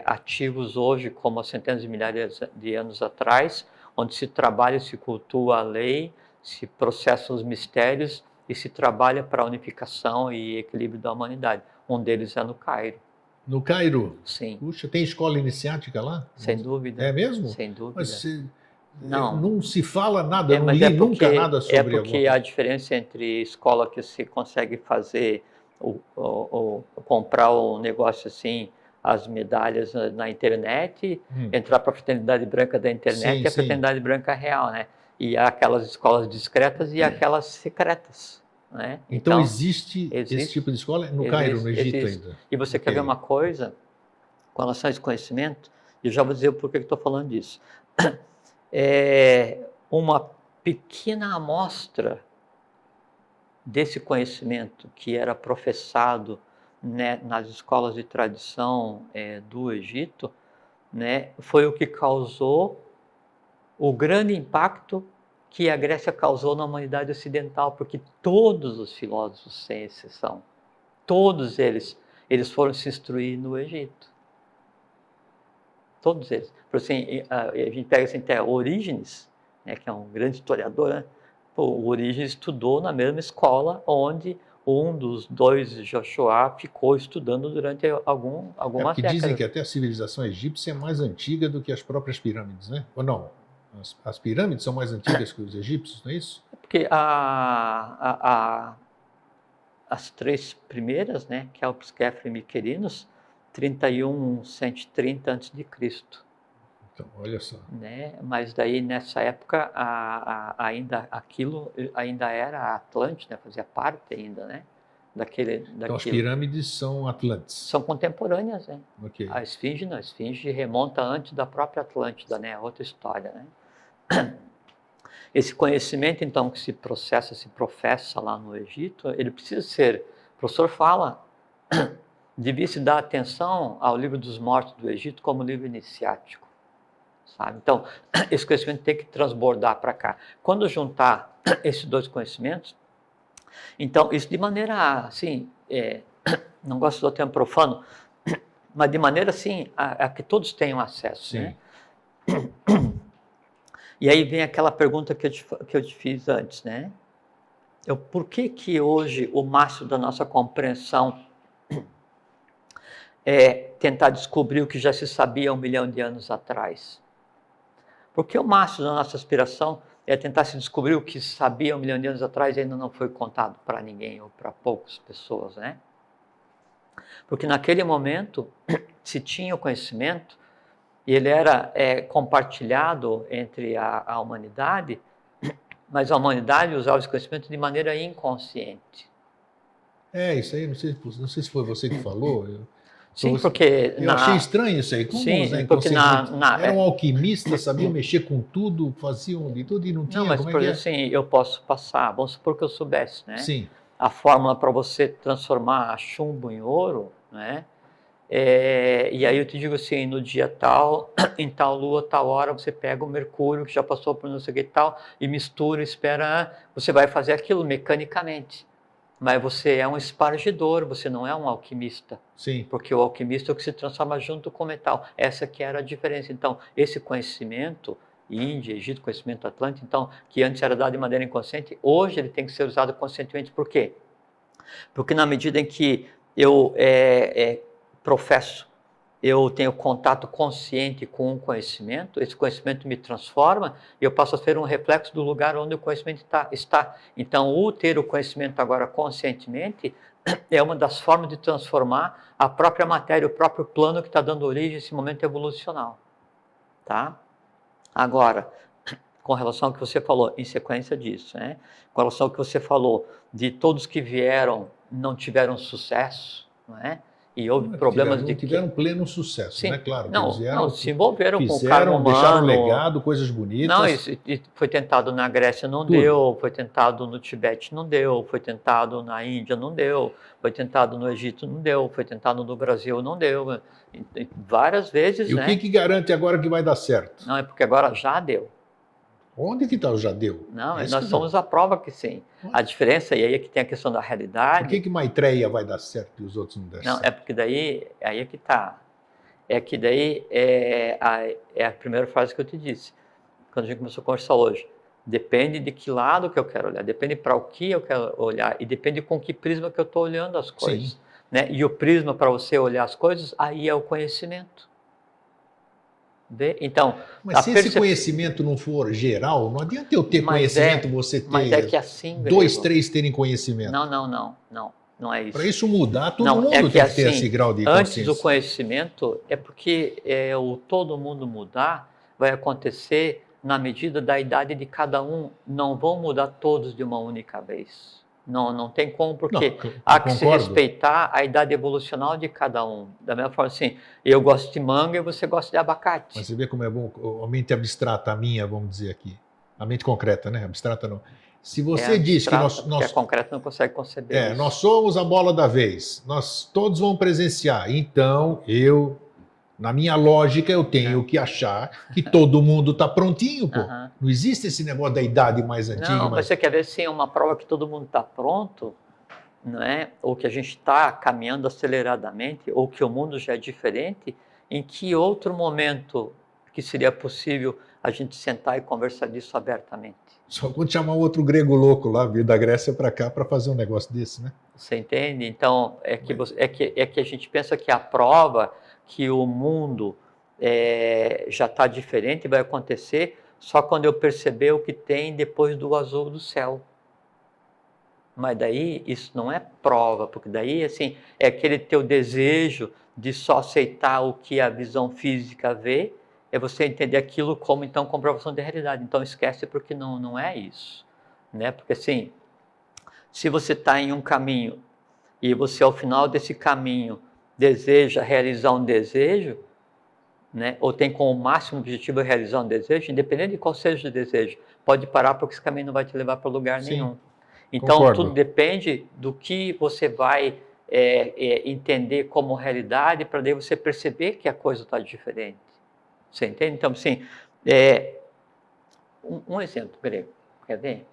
ativos hoje, como há centenas de milhares de anos atrás, onde se trabalha e se cultua a lei, se processa os mistérios e se trabalha para a unificação e equilíbrio da humanidade. Um deles é no Cairo. No Cairo? Sim. Puxa, tem escola iniciática lá? Sem dúvida. É mesmo? Sem dúvida. Mas não se fala nada, não li nunca nada sobre... É porque a diferença entre escola que se consegue fazer, comprar um negócio assim, as medalhas na internet, entrar para a fraternidade branca da internet e a fraternidade branca real, né? E há aquelas escolas discretas e aquelas secretas, né? Então existe esse tipo de escola no Cairo, no Egito ainda. E você quer ver uma coisa com relação a esse conhecimento? Eu já vou dizer o porquê que estou falando disso. Uma pequena amostra desse conhecimento que era professado, né, nas escolas de tradição do Egito, né, foi o que causou o grande impacto que a Grécia causou na humanidade ocidental, porque todos os filósofos, sem exceção, todos eles foram se instruir no Egito. Todos eles. Por assim, a gente pega assim, até Orígenes, né, que é um grande historiador, né? O Orígenes estudou na mesma escola onde um dos dois, Joshua, ficou estudando durante algumas décadas. Dizem que até a civilização egípcia é mais antiga do que as próprias pirâmides, né? Ou não? As pirâmides são mais antigas que os egípcios, não é isso? Porque as três primeiras, né, Kelpis, Khafre e Miquerinos, 130 a.C. Então, olha só. Né? Mas daí, nessa época, aquilo ainda era Atlântida, fazia parte ainda, né? Então, as pirâmides são Atlantes. São contemporâneas, né? Okay. A Esfinge não, a Esfinge remonta antes da própria Atlântida, né? Outra história, né? Esse conhecimento, então, que se professa lá no Egito, ele precisa ser... O professor fala, devia se dar atenção ao livro dos mortos do Egito como livro iniciático, sabe? Então, esse conhecimento tem que transbordar para cá. Quando juntar esses dois conhecimentos, então, isso de maneira, assim, não gosto do termo profano, mas de maneira, assim, a que todos tenham acesso, sim, né? E aí vem aquela pergunta que eu te fiz antes, né? Por que hoje o máximo da nossa compreensão é tentar descobrir o que já se sabia há 1 milhão de anos atrás? Porque o máximo da nossa aspiração é tentar se descobrir o que se sabia 1 milhão de anos atrás e ainda não foi contado para ninguém ou para poucas pessoas, né? Porque naquele momento se tinha o conhecimento e ele era compartilhado entre a humanidade, mas a humanidade usava esse conhecimento de maneira inconsciente. Isso aí, não sei se foi você que falou. Sim, porque... Eu achei estranho isso aí. Como sim, porque eram alquimistas, sabiam mexer com tudo, faziam de tudo e não tinha... Não, mas por exemplo, assim, eu posso passar, vamos supor que eu soubesse, né? Sim. A fórmula para você transformar chumbo em ouro, né? E aí eu te digo assim, no dia tal, em tal lua, tal hora, você pega o mercúrio, que já passou por não sei o que tal, e mistura, espera, você vai fazer aquilo mecanicamente. Mas você é um espargidor, você não é um alquimista. Sim. Porque o alquimista é o que se transforma junto com o metal. Essa que era a diferença. Então, esse conhecimento, Índia, Egito, conhecimento atlântico, então, que antes era dado de maneira inconsciente, hoje ele tem que ser usado conscientemente. Por quê? Porque na medida em que eu professo, eu tenho contato consciente com um conhecimento, esse conhecimento me transforma e eu passo a ser um reflexo do lugar onde o conhecimento está. Então, o ter o conhecimento agora conscientemente é uma das formas de transformar a própria matéria, o próprio plano que está dando origem a esse momento evolucional. Tá? Agora, com relação ao que você falou, em sequência disso, né? Com relação ao que você falou, de todos que vieram não tiveram sucesso, não é? E houve problemas não tiveram pleno sucesso, sim, né? Claro, não, eles vieram, se envolveram fizeram, com o cargo humano, deixaram legado, coisas bonitas. Não, isso foi tentado na Grécia, não deu, foi tentado no Tibete, não deu, foi tentado na Índia, não deu, foi tentado no Egito, não deu, foi tentado no Brasil, não deu, várias vezes, e né? O que garante agora que vai dar certo? Não, é porque agora já deu. Onde que está o já deu? Não, nós somos a prova que sim. A diferença, e aí é que tem a questão da realidade... Por que Maitreya vai dar certo e os outros não deram certo? Não, é porque daí, aí é que está. É que daí é a primeira frase que eu te disse, quando a gente começou a conversar hoje. Depende de que lado que eu quero olhar, depende para o que eu quero olhar e depende com que prisma que eu estou olhando as coisas. Sim. Né? E o prisma para você olhar as coisas, aí é o conhecimento. Então, mas se esse conhecimento não for geral, não adianta eu ter conhecimento, você ter mas é que assim, 2, 3 terem conhecimento. Não é isso. Para isso mudar, todo mundo tem que ter esse grau de consciência. Antes do conhecimento, é porque o todo mundo mudar vai acontecer na medida da idade de cada um, não vão mudar todos de uma única vez. Não tem como, porque há que se respeitar a idade evolucional de cada um. Da mesma forma assim, eu gosto de manga e você gosta de abacate. Mas você vê como é bom a mente abstrata, a minha, vamos dizer aqui. A mente concreta, né? Abstrata não. Se você diz que nós concreto não consegue conceber isso. Nós somos a bola da vez, nós todos vamos presenciar. Então, na minha lógica, eu tenho que achar que todo mundo está prontinho, pô. Não existe esse negócio da idade mais antiga. Não, mas você quer ver sim uma prova que todo mundo está pronto, não é? Ou que a gente está caminhando aceleradamente, ou que o mundo já é diferente, em que outro momento que seria possível a gente sentar e conversar disso abertamente? Só quando chamar outro grego louco lá, vir da Grécia para cá para fazer um negócio desse, né? Você entende? Então, é que a gente pensa que a prova que o mundo já está diferente vai acontecer só quando eu perceber o que tem depois do azul do céu. Mas daí isso não é prova, porque daí assim é aquele teu desejo de só aceitar o que a visão física vê, é você entender aquilo como então comprovação de realidade. Então esquece, porque não é isso, né? Porque assim, se você está em um caminho e você ao final desse caminho deseja realizar um desejo, né? Ou tem como máximo objetivo realizar um desejo, independente de qual seja o desejo, pode parar, porque esse caminho não vai te levar para lugar nenhum. Então, concordo. Tudo depende do que você vai entender como realidade, para daí você perceber que a coisa está diferente. Você entende? Então, assim, um exemplo grego, quer ver?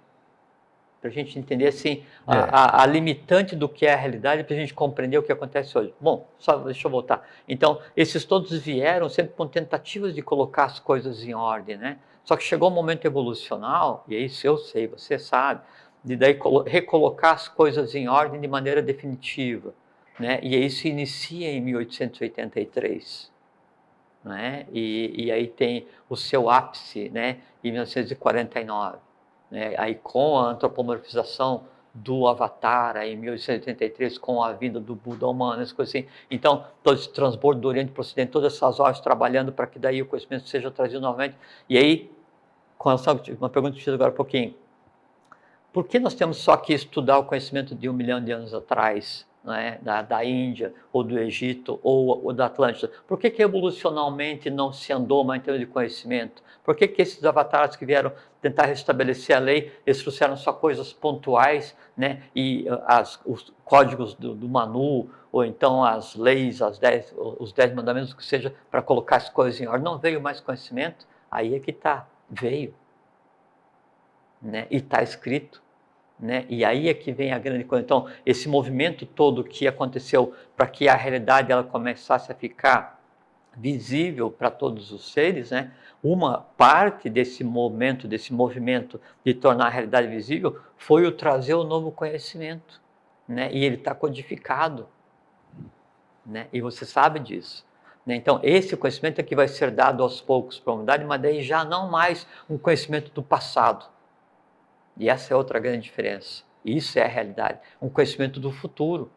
Para a gente entender assim, a limitante do que é a realidade, para a gente compreender o que acontece hoje. Bom, só deixa eu voltar. Então, esses todos vieram sempre com tentativas de colocar as coisas em ordem, né? Só que chegou um momento evolucional, e isso eu sei, você sabe, de daí recolocar as coisas em ordem de maneira definitiva, né? E isso inicia em 1883, né? E aí tem o seu ápice, né? Em 1949, né? Aí com a antropomorfização do Avatar, aí em 1883, com a vinda do Buda humano, as coisas assim. Então, todo esse transbordo do Oriente para o Ocidente, todas essas horas trabalhando para que daí o conhecimento seja trazido novamente. E aí, com relação a uma pergunta que eu fiz agora há pouquinho, por que nós temos só que estudar o conhecimento de 1 milhão de anos atrás, né, da Índia, ou do Egito, ou da Atlântida? Por que evolucionalmente não se andou mais em termos de conhecimento? Por que esses avatares que vieram tentar restabelecer a lei, eles trouxeram só coisas pontuais, né, e os códigos do Manu, ou então as leis, os 10 mandamentos, que seja, para colocar as coisas em ordem? Não veio mais conhecimento? Aí é que está, veio. Né? E está escrito, né? E aí é que vem a grande coisa. Então, esse movimento todo que aconteceu para que a realidade ela começasse a ficar visível para todos os seres, né? Uma parte desse movimento de tornar a realidade visível foi o trazer o novo conhecimento, né? E ele está codificado, né? E você sabe disso. Então, esse conhecimento é que vai ser dado aos poucos para a humanidade, mas daí já não mais um conhecimento do passado. E essa é outra grande diferença. Isso é a realidade, um conhecimento do futuro,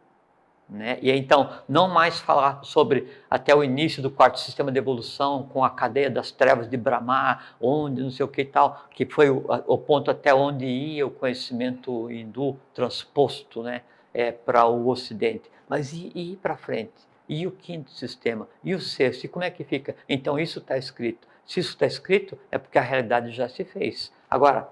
né? E então, não mais falar sobre até o início do quarto sistema de evolução, com a cadeia das trevas de Brahma, onde não sei o que e tal, que foi o ponto até onde ia o conhecimento hindu transposto, né, para o Ocidente. Mas e ir para frente? E o quinto sistema? E o sexto? E como é que fica? Então, isso está escrito. Se isso está escrito, é porque a realidade já se fez. Agora,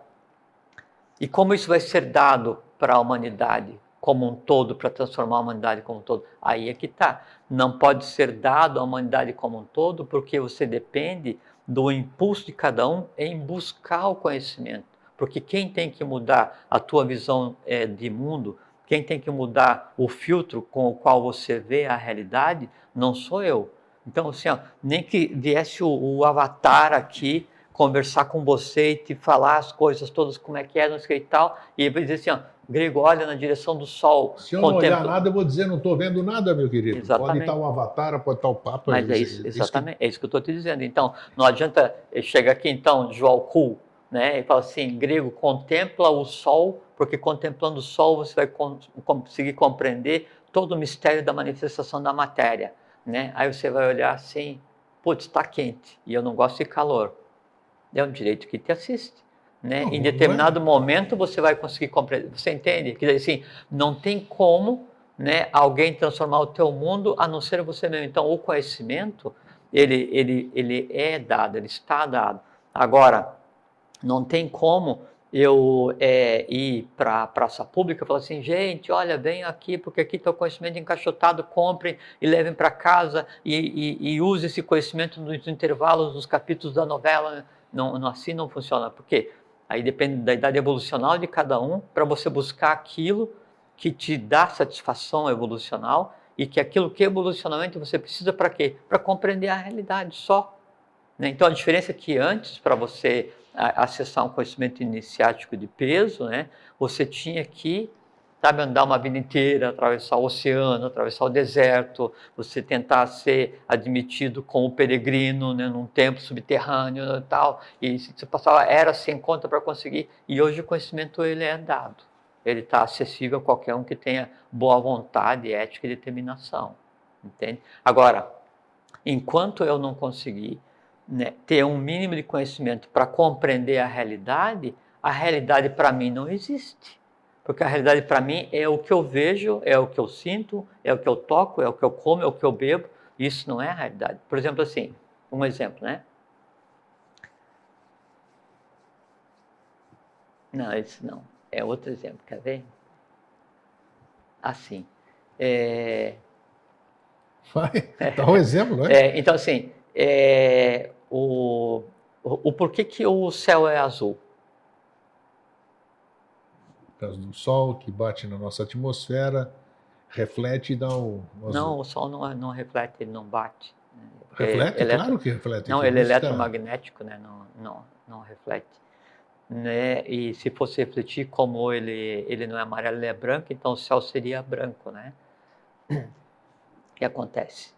e como isso vai ser dado para a humanidade como um todo, para transformar a humanidade como um todo? Aí é que está. Não pode ser dado à humanidade como um todo, porque você depende do impulso de cada um em buscar o conhecimento. Porque quem tem que mudar a tua visão de mundo, quem tem que mudar o filtro com o qual você vê a realidade, não sou eu. Então, assim, nem que viesse o avatar aqui conversar com você e te falar as coisas todas, como é que é, não sei e tal, e ele dizer assim, Grego, olha na direção do sol. Se eu não olhar nada, eu vou dizer, não estou vendo nada, meu querido. Exatamente. Pode estar o avatar, pode estar o Papa. Mas é isso, exatamente, é isso que eu estou te dizendo. Então, não adianta chegar aqui, então, João Kuhl, né, e falar assim, Grego, contempla o sol, porque contemplando o sol você vai conseguir compreender todo o mistério da manifestação da matéria, né? Aí você vai olhar assim, putz, está quente, e eu não gosto de calor. é um direito que te assiste. Né? Não, Em não determinado é. momento você vai conseguir compreender. Você entende? Quer dizer, assim, não tem como, né, alguém transformar o teu mundo a não ser você mesmo. Então, o conhecimento, ele é dado, ele está dado. Agora, não tem como eu ir para a praça pública e falar assim, gente, olha, venham aqui, porque aqui está o conhecimento encaixotado, comprem e levem para casa e use esse conhecimento nos intervalos, nos capítulos da novela. Não, assim não funciona. Por quê? Aí depende da idade evolucional de cada um, para você buscar aquilo que te dá satisfação evolucional e que aquilo que evolucionalmente você precisa para quê? Para compreender a realidade só. Né? Então, a diferença é que antes, para você acessar um conhecimento iniciático de peso, né, você tinha que, sabe, andar uma vida inteira, atravessar o oceano, atravessar o deserto, você tentar ser admitido como peregrino, né, num templo subterrâneo e tal, e você passava era sem conta para conseguir, e hoje o conhecimento ele é dado, ele está acessível a qualquer um que tenha boa vontade, ética e determinação, entende? Agora, enquanto eu não conseguir, né, ter um mínimo de conhecimento para compreender a realidade para mim não existe. Porque a realidade para mim é o que eu vejo, é o que eu sinto, é o que eu toco, é o que eu como, é o que eu bebo. Isso não é a realidade. Por exemplo, assim, um exemplo, né? Não, esse não. É outro exemplo, quer ver? Assim. Vai, dá um exemplo, não é? Então, assim, o porquê que o céu é azul? Por causa do sol que bate na nossa atmosfera, reflete e dá o azul. Não, o Sol não reflete, ele não bate. Reflete? Claro que reflete. Não, Que ele é busca. eletromagnético, né? Não reflete. Né? E se fosse refletir, como ele não é amarelo, ele é branco, então o céu seria branco, né? O que acontece?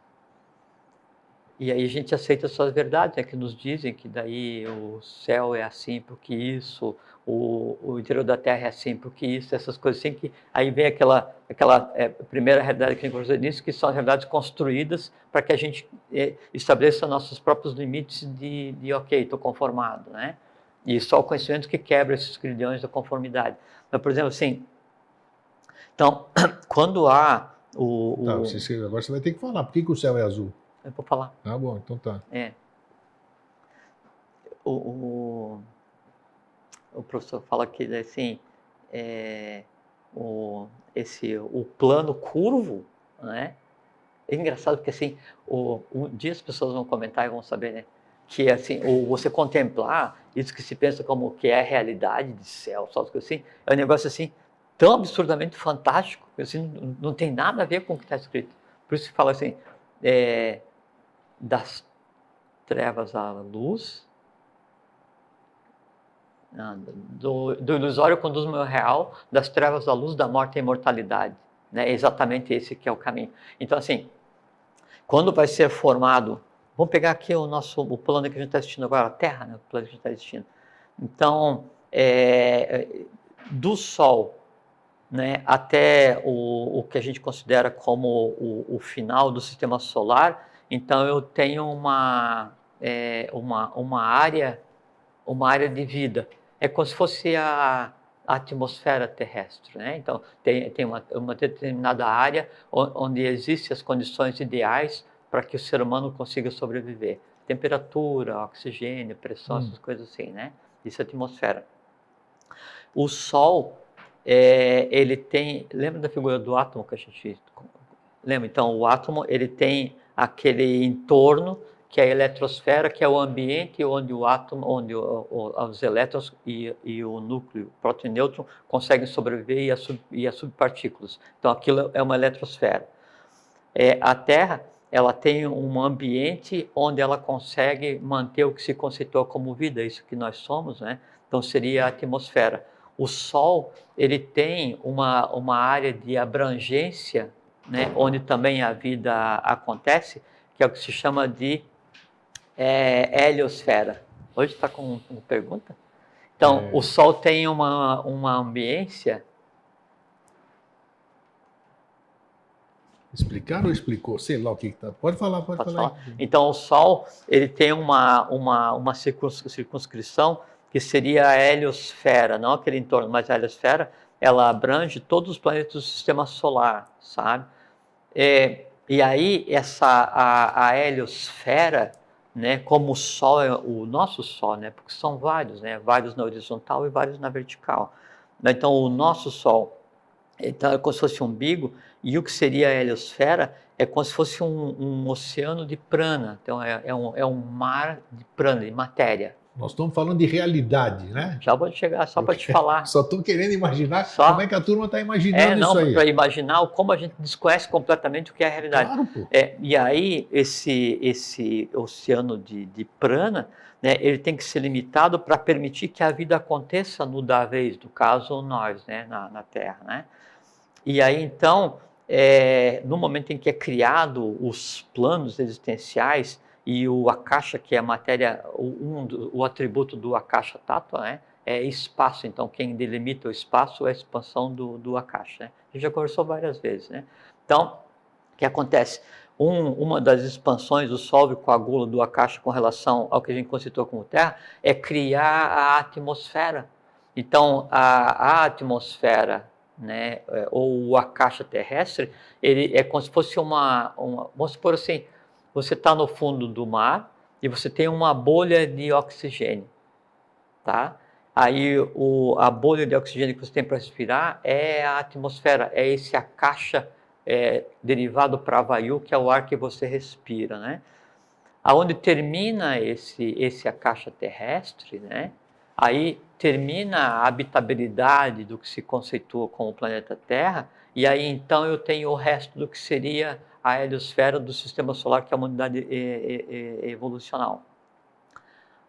E aí a gente aceita suas verdades, né, que nos dizem que daí o céu é assim porque isso, o interior da terra é assim porque isso, essas coisas assim, que aí vem aquela primeira realidade que a gente conversou nisso, que são as realidades construídas para que a gente estabeleça nossos próprios limites de ok, estou conformado, né? E só o conhecimento que quebra esses grilhões da conformidade. Então, por exemplo, assim, então, quando há Tá, agora você vai ter que falar. Por que o céu é azul? eu vou falar. Tá bom, então tá. O professor fala que assim, o plano curvo, né? É engraçado porque assim, um dia as pessoas vão comentar e vão saber, né? Que assim, você contemplar isso que se pensa como que é a realidade de céu, só que assim, é um negócio assim tão absurdamente fantástico que assim, não tem nada a ver com o que está escrito. Por isso que fala assim, das trevas à luz, do ilusório conduz o meu real, das trevas à luz, da morte à imortalidade. Né? É exatamente esse que é o caminho. Então, assim, quando vai ser formado, vamos pegar aqui o plano que a gente está assistindo agora, a Terra, né? O plano que a gente está assistindo. Então, do Sol, né, até o que a gente considera como o final do sistema solar, então eu tenho uma área de vida. É como se fosse a atmosfera terrestre, né? Então, tem uma determinada área onde existem as condições ideais para que o ser humano consiga sobreviver. Temperatura, oxigênio, pressão, essas coisas assim, né? Isso é atmosfera. O Sol, ele tem... Lembra da figura do átomo que a gente... Lembra? Então, o átomo, ele tem aquele entorno que é a eletrosfera, que é o ambiente onde o átomo, onde os elétrons e o núcleo, próton e nêutron, conseguem sobreviver e as subpartículas. Então, aquilo é uma eletrosfera. A Terra, ela tem um ambiente onde ela consegue manter o que se conceitua como vida, isso que nós somos, né? Então, seria a atmosfera. O Sol, ele tem uma área de abrangência, né, onde também a vida acontece, que é o que se chama de heliosfera. Hoje está com pergunta? Então, o Sol tem uma ambiência. Explicar ou explicou? Sei lá o que está. Pode falar, pode falar. Então, o Sol ele tem uma circunscrição que seria a heliosfera, não aquele entorno, mas a heliosfera, ela abrange todos os planetas do sistema solar, sabe? E aí, a heliosfera, né, como o Sol é o nosso Sol, né, porque são vários, né, vários na horizontal e vários na vertical. Então, o nosso Sol, então, é como se fosse um umbigo, e o que seria a heliosfera é como se fosse um oceano de prana. Então, é um mar de prana, de matéria. Nós estamos falando de realidade, né? Já vou chegar, só para te falar. Só estou querendo imaginar como é que a turma está imaginando isso aí. Para imaginar como a gente desconhece completamente o que é a realidade. Claro, pô. E aí, esse oceano de prana, né, ele tem que ser limitado para permitir que a vida aconteça no da vez, no caso nós, né, na Terra, né? E aí, então, no momento em que é criado os planos existenciais e o Akasha, que é a matéria, o atributo do Akasha Tattva, né, é espaço. Então, quem delimita o espaço é a expansão do Akasha. Né? A gente já conversou várias vezes. Né? Então, o que acontece? Uma das expansões do Sol coagula do Akasha com relação ao que a gente considerou como Terra é criar a atmosfera. Então, a atmosfera, né, ou o Akasha terrestre, ele é como se fosse vamos supor assim, você está no fundo do mar e você tem uma bolha de oxigênio, tá? Aí a bolha de oxigênio que você tem para respirar é a atmosfera, é esse Akasha derivado para Vayu, que é o ar que você respira, né? Aonde termina esse Akasha terrestre, né? Aí termina a habitabilidade do que se conceitua como o planeta Terra, e aí então eu tenho o resto do que seria a heliosfera do sistema solar, que é uma unidade evolucional.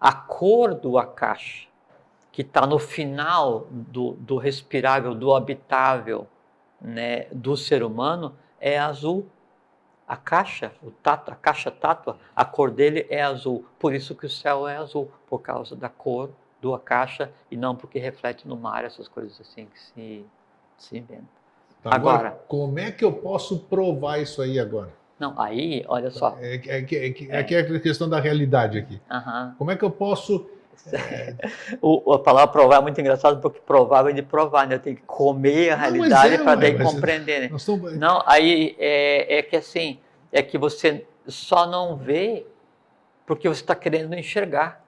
A cor do Akasha, que está no final do respirável, do habitável, né, do ser humano, é azul. A Akasha Tattva, a cor dele é azul. Por isso que o céu é azul, por causa da cor do Akasha, e não porque reflete no mar, essas coisas assim que se inventam. Agora, como é que eu posso provar isso aí agora? Não, aí, olha só. Aqui é a questão da realidade aqui. Como é que eu posso... A palavra provar é muito engraçado, porque provar vem de provar, né? Eu tenho que comer a realidade para daí compreender, né? Não, aí que assim, é que você só não vê porque você está querendo enxergar.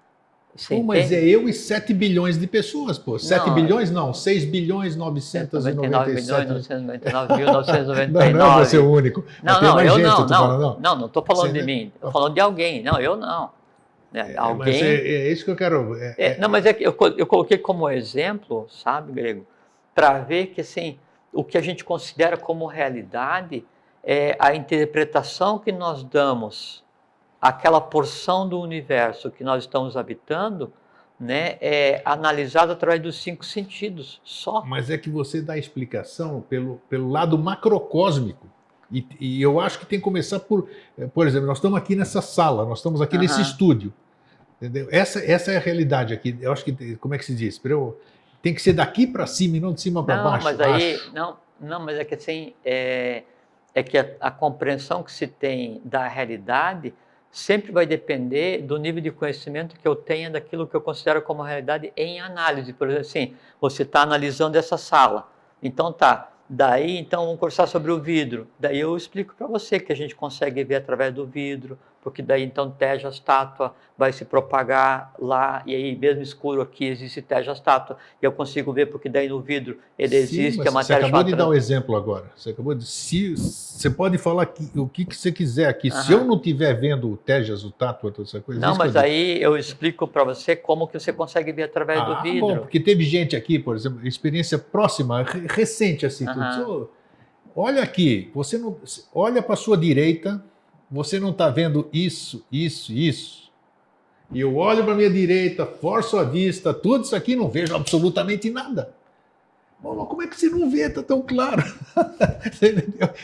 Mas é eu e 7 bilhões de pessoas, pô. 7 bilhões não, 6 bilhões 997 milhões 999.999. Não é você o único. Não, eu não. Não estou falando de mim. Estou falando de alguém. Não, eu não. Alguém... Mas é isso que eu quero... Não, mas eu coloquei como exemplo, sabe, Grego, para ver que assim, o que a gente considera como realidade é a interpretação que nós damos àquela porção do universo que nós estamos habitando, né, é analisado através dos 5 sentidos só. Mas é que você dá explicação pelo lado macrocósmico. E eu acho que tem que começar por exemplo, nós estamos aqui nessa sala, nós estamos aqui nesse estúdio. Entendeu? Essa é a realidade aqui. Eu acho que, como é que se diz? Tem que ser daqui para cima e não de cima para baixo. Mas aí, não, mas é que assim, é que a compreensão que se tem da realidade sempre vai depender do nível de conhecimento que eu tenha daquilo que eu considero como realidade em análise. Por exemplo, assim, você está analisando essa sala. Então tá. Daí, então, vamos conversar sobre o vidro. Daí eu explico para você que a gente consegue ver através do vidro, porque daí, então, Tejas Tattva vai se propagar lá, e aí, mesmo escuro aqui, existe Tejas Tattva, e eu consigo ver, porque daí no vidro ele existe, a matéria... Você acabou de dar um exemplo agora. Você pode falar o que você quiser aqui. Se eu não estiver vendo o Tejas, o Tattva, toda essa coisa... Não, mas aí eu explico para você como que você consegue ver através do vidro. Bom, porque teve gente aqui, por exemplo, experiência próxima, recente, assim, olha aqui, você não olha para a sua direita, você não está vendo isso. E eu olho para a minha direita, forço a vista, tudo isso aqui, não vejo absolutamente nada. Bom, como é que você não vê? Está tão claro.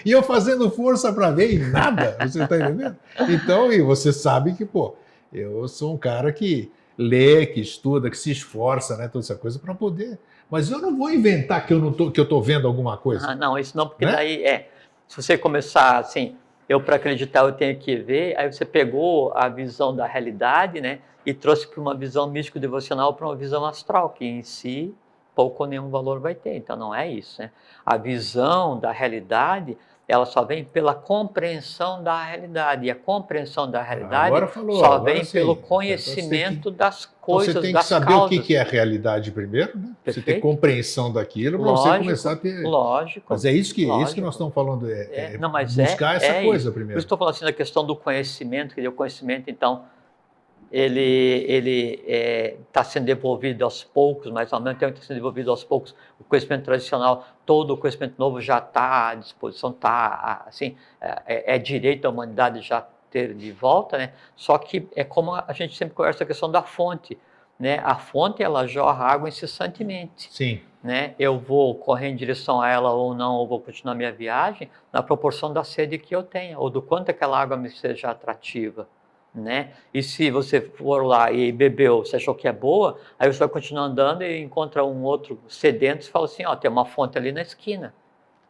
E eu fazendo força para ver e nada, você está entendendo? Então, e você sabe que, pô, eu sou um cara que lê, que estuda, que se esforça, né, toda essa coisa para poder... Mas eu não vou inventar que eu estou vendo alguma coisa. Não, isso não, porque daí Se você começar assim, eu para acreditar eu tenho que ver, aí você pegou a visão da realidade, né, e trouxe para uma visão místico-devocional, para uma visão astral, que em si pouco ou nenhum valor vai ter. Então não é isso, né? A visão da realidade, ela só vem pela compreensão da realidade, e a compreensão da realidade Agora falou, só agora vem sim. pelo Então conhecimento das Então coisas, você tem que das saber causas. o que é a realidade primeiro, né? Você ter Perfeito. compreensão daquilo para você começar a ter. Lógico. Mas é isso que lógico. nós estamos falando, Não, mas buscar essa coisa isso. primeiro. Por isso estou falando assim da questão do conhecimento, que o conhecimento, então, ele está sendo devolvido aos poucos, mas ao mesmo tempo está sendo devolvido aos poucos. O conhecimento tradicional, todo o conhecimento novo já está à disposição, está assim, é direito da humanidade já ter de volta, né? Só que é como a gente sempre conversa a questão da fonte, né? A fonte, ela jorra água incessantemente. Sim. Né? Eu vou correr em direção a ela ou não, ou vou continuar minha viagem na proporção da sede que eu tenha, ou do quanto aquela água me seja atrativa. Né? E se você for lá e bebeu, você achou que é boa, aí você vai continuar andando e encontra um outro sedento e fala assim, ó, tem uma fonte ali na esquina.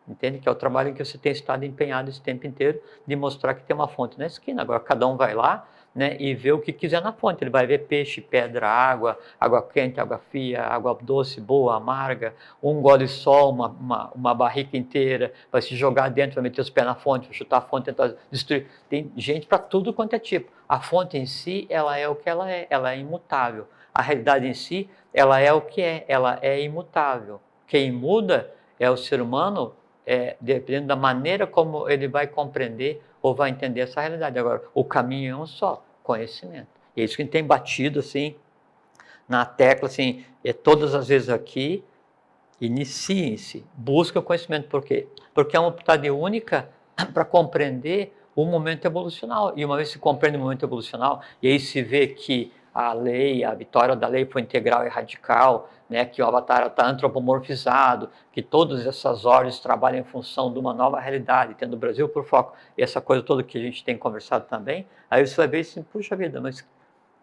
Entende? Que é o trabalho em que você tem estado empenhado esse tempo inteiro de mostrar que tem uma fonte na esquina. Agora cada um vai lá, né, e vê o que quiser na fonte. Ele vai ver peixe, pedra, água quente, água fria, água doce, boa, amarga, um gole só, uma barrica inteira, vai se jogar dentro, vai meter os pés na fonte, vai chutar a fonte, tentar destruir. Tem gente para tudo quanto é tipo. A fonte em si, ela é o que ela é imutável. A realidade em si, ela é o que ela é imutável. Quem muda é o ser humano, dependendo da maneira como ele vai compreender ou vai entender essa realidade. Agora, o caminho é um só, conhecimento. E é isso que a gente tem batido assim, na tecla, assim, todas as vezes aqui, iniciem-se, busquem o conhecimento. Por quê? Porque é uma oportunidade única para compreender o momento evolucional. E uma vez que se compreende o momento evolucional, e aí se vê que a lei, a vitória da lei foi integral e radical, né, que o avatar está antropomorfizado, que todas essas ordens trabalham em função de uma nova realidade, tendo o Brasil por foco, e essa coisa toda que a gente tem conversado também, aí você vai ver assim, puxa vida, mas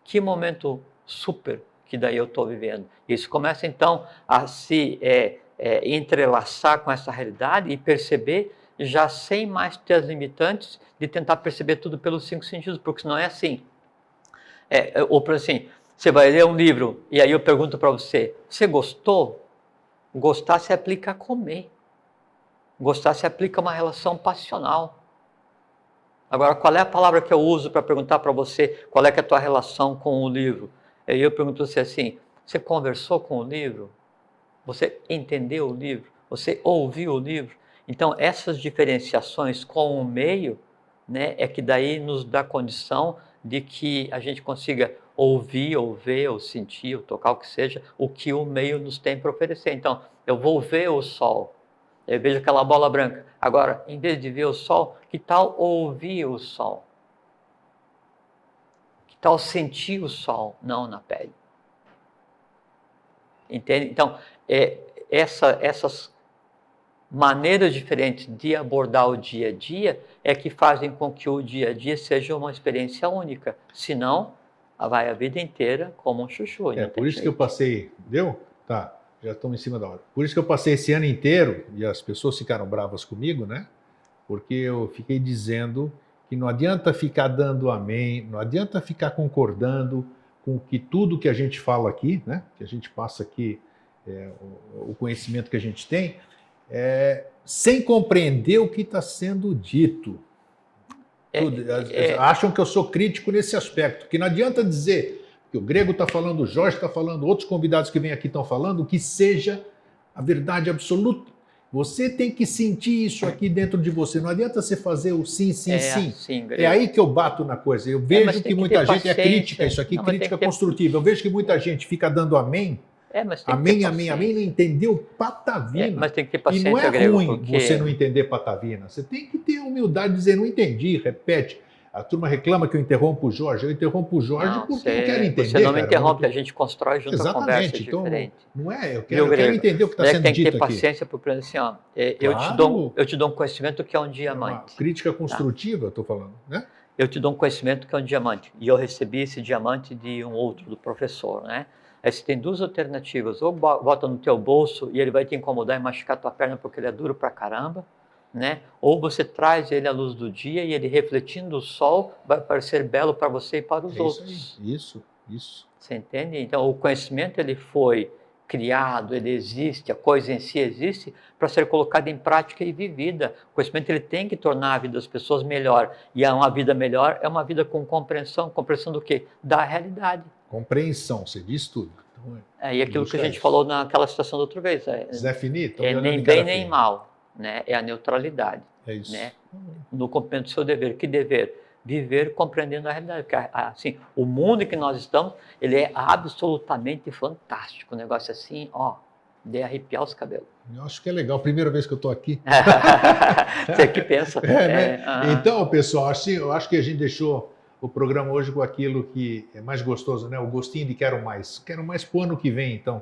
que momento super que daí eu estou vivendo. Isso começa então a se entrelaçar com essa realidade e perceber, já sem mais ter as limitantes de tentar perceber tudo pelos 5 sentidos, porque senão é assim. Ou por assim, você vai ler um livro e aí eu pergunto para você, você gostou? Gostar se aplica a comer. Gostar se aplica a uma relação passional. Agora, qual é a palavra que eu uso para perguntar para você qual é que é a tua relação com o livro? Aí eu pergunto você assim, você conversou com o livro? Você entendeu o livro? Você ouviu o livro? Então, essas diferenciações com o meio, né, é que daí nos dá condição de que a gente consiga ouvir, ou ver, ou sentir, ou tocar, o que seja, o que o meio nos tem para oferecer. Então, eu vou ver o sol, eu vejo aquela bola branca. Agora, em vez de ver o sol, que tal ouvir o sol? Que tal sentir o sol, não na pele? Entende? Então, essas maneiras diferentes de abordar o dia a dia é que fazem com que o dia a dia seja uma experiência única. Senão, vai a vida inteira como um chuchu. Por isso que eu passei... Deu? Tá, já estamos em cima da hora. Por isso que eu passei esse ano inteiro, e as pessoas ficaram bravas comigo, né? Porque eu fiquei dizendo que não adianta ficar dando amém, não adianta ficar concordando com que tudo que a gente fala aqui, né? Que a gente passa aqui, o conhecimento que a gente tem, sem compreender o que está sendo dito. Acham que eu sou crítico nesse aspecto, que não adianta dizer que o Grego está falando, o Jorge está falando, outros convidados que vêm aqui estão falando, que seja a verdade absoluta. Você tem que sentir isso aqui dentro de você. Não adianta você fazer o sim, sim, sim. Assim, é aí que eu bato na coisa. Eu vejo que muita gente é crítica, isso aqui, crítica construtiva. Eu vejo que muita gente fica dando amém. Amém, amém, amém, não entendeu patavina. Mas tem que ter paciência, e não é Grego, ruim porque... você não entender patavina. Você tem que ter humildade de dizer, não entendi, repete. A turma reclama que eu interrompo o Jorge. Eu interrompo o Jorge porque eu quero entender. Você não me interrompe, a gente constrói junto a conversa diferente. Não é? Eu quero entender o que está sendo dito aqui. Tem que ter paciência, porque assim, ó, eu te dou um conhecimento que é um diamante. Crítica construtiva, eu estou falando, né? Eu te dou um conhecimento que é um diamante. E eu recebi esse diamante de um outro, do professor, né? Aí você tem duas alternativas. Ou bota no teu bolso e ele vai te incomodar e machucar tua perna porque ele é duro pra caramba. né? Ou você traz ele à luz do dia e ele refletindo o sol vai parecer belo para você e para os outros. Isso. Você entende? Então o conhecimento ele foi criado, ele existe, a coisa em si existe para ser colocada em prática e vivida. O conhecimento ele tem que tornar a vida das pessoas melhor. E uma vida melhor é uma vida com compreensão. Compreensão do quê? Da realidade. Compreensão, você diz tudo. Então, e aquilo que a gente falou naquela situação da outra vez. Zé Finito, nem bem nem mal, né? É a neutralidade. É isso. Né? No cumprimento do seu dever. Que dever? Viver compreendendo a realidade. Porque, assim, o mundo em que nós estamos, ele é absolutamente fantástico. Um negócio assim, ó, de arrepiar os cabelos. Eu acho que é legal. Primeira vez que eu estou aqui. Você que pensa. Né? Então, pessoal, assim, eu acho que a gente deixou o programa hoje com aquilo que é mais gostoso, né? O gostinho de quero mais. Quero mais para o ano que vem, então.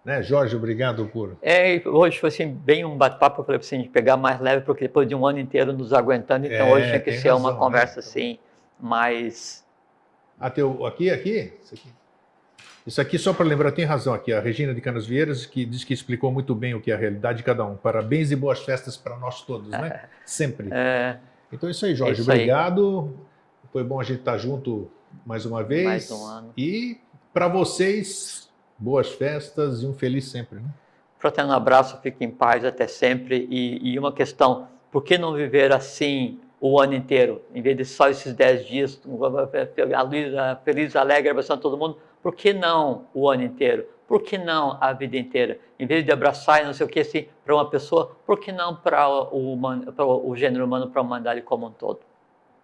Né, Jorge, obrigado por... hoje foi assim, bem um bate-papo, eu falei para você, de pegar mais leve, porque depois de um ano inteiro nos aguentando, então hoje tinha que ser uma conversa, né? Assim, mais... Aqui? Isso aqui, só para lembrar, tem razão aqui, a Regina de Canas Vieiras, que diz que explicou muito bem o que é a realidade de cada um. Parabéns e boas festas para nós todos, né? Sempre. Então é isso aí, Jorge, obrigado. Foi bom a gente estar junto mais uma vez. Mais um ano. E para vocês... boas festas e um feliz sempre, né? Fraterno abraço, fique em paz até sempre. E uma questão, por que não viver assim o ano inteiro? Em vez de só esses 10 dias, feliz, alegre, abraçando todo mundo, por que não o ano inteiro? Por que não a vida inteira? Em vez de abraçar e não sei o que assim, para uma pessoa, por que não para o gênero humano, para a humanidade como um todo?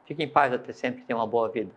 Fique em paz até sempre, tenha uma boa vida.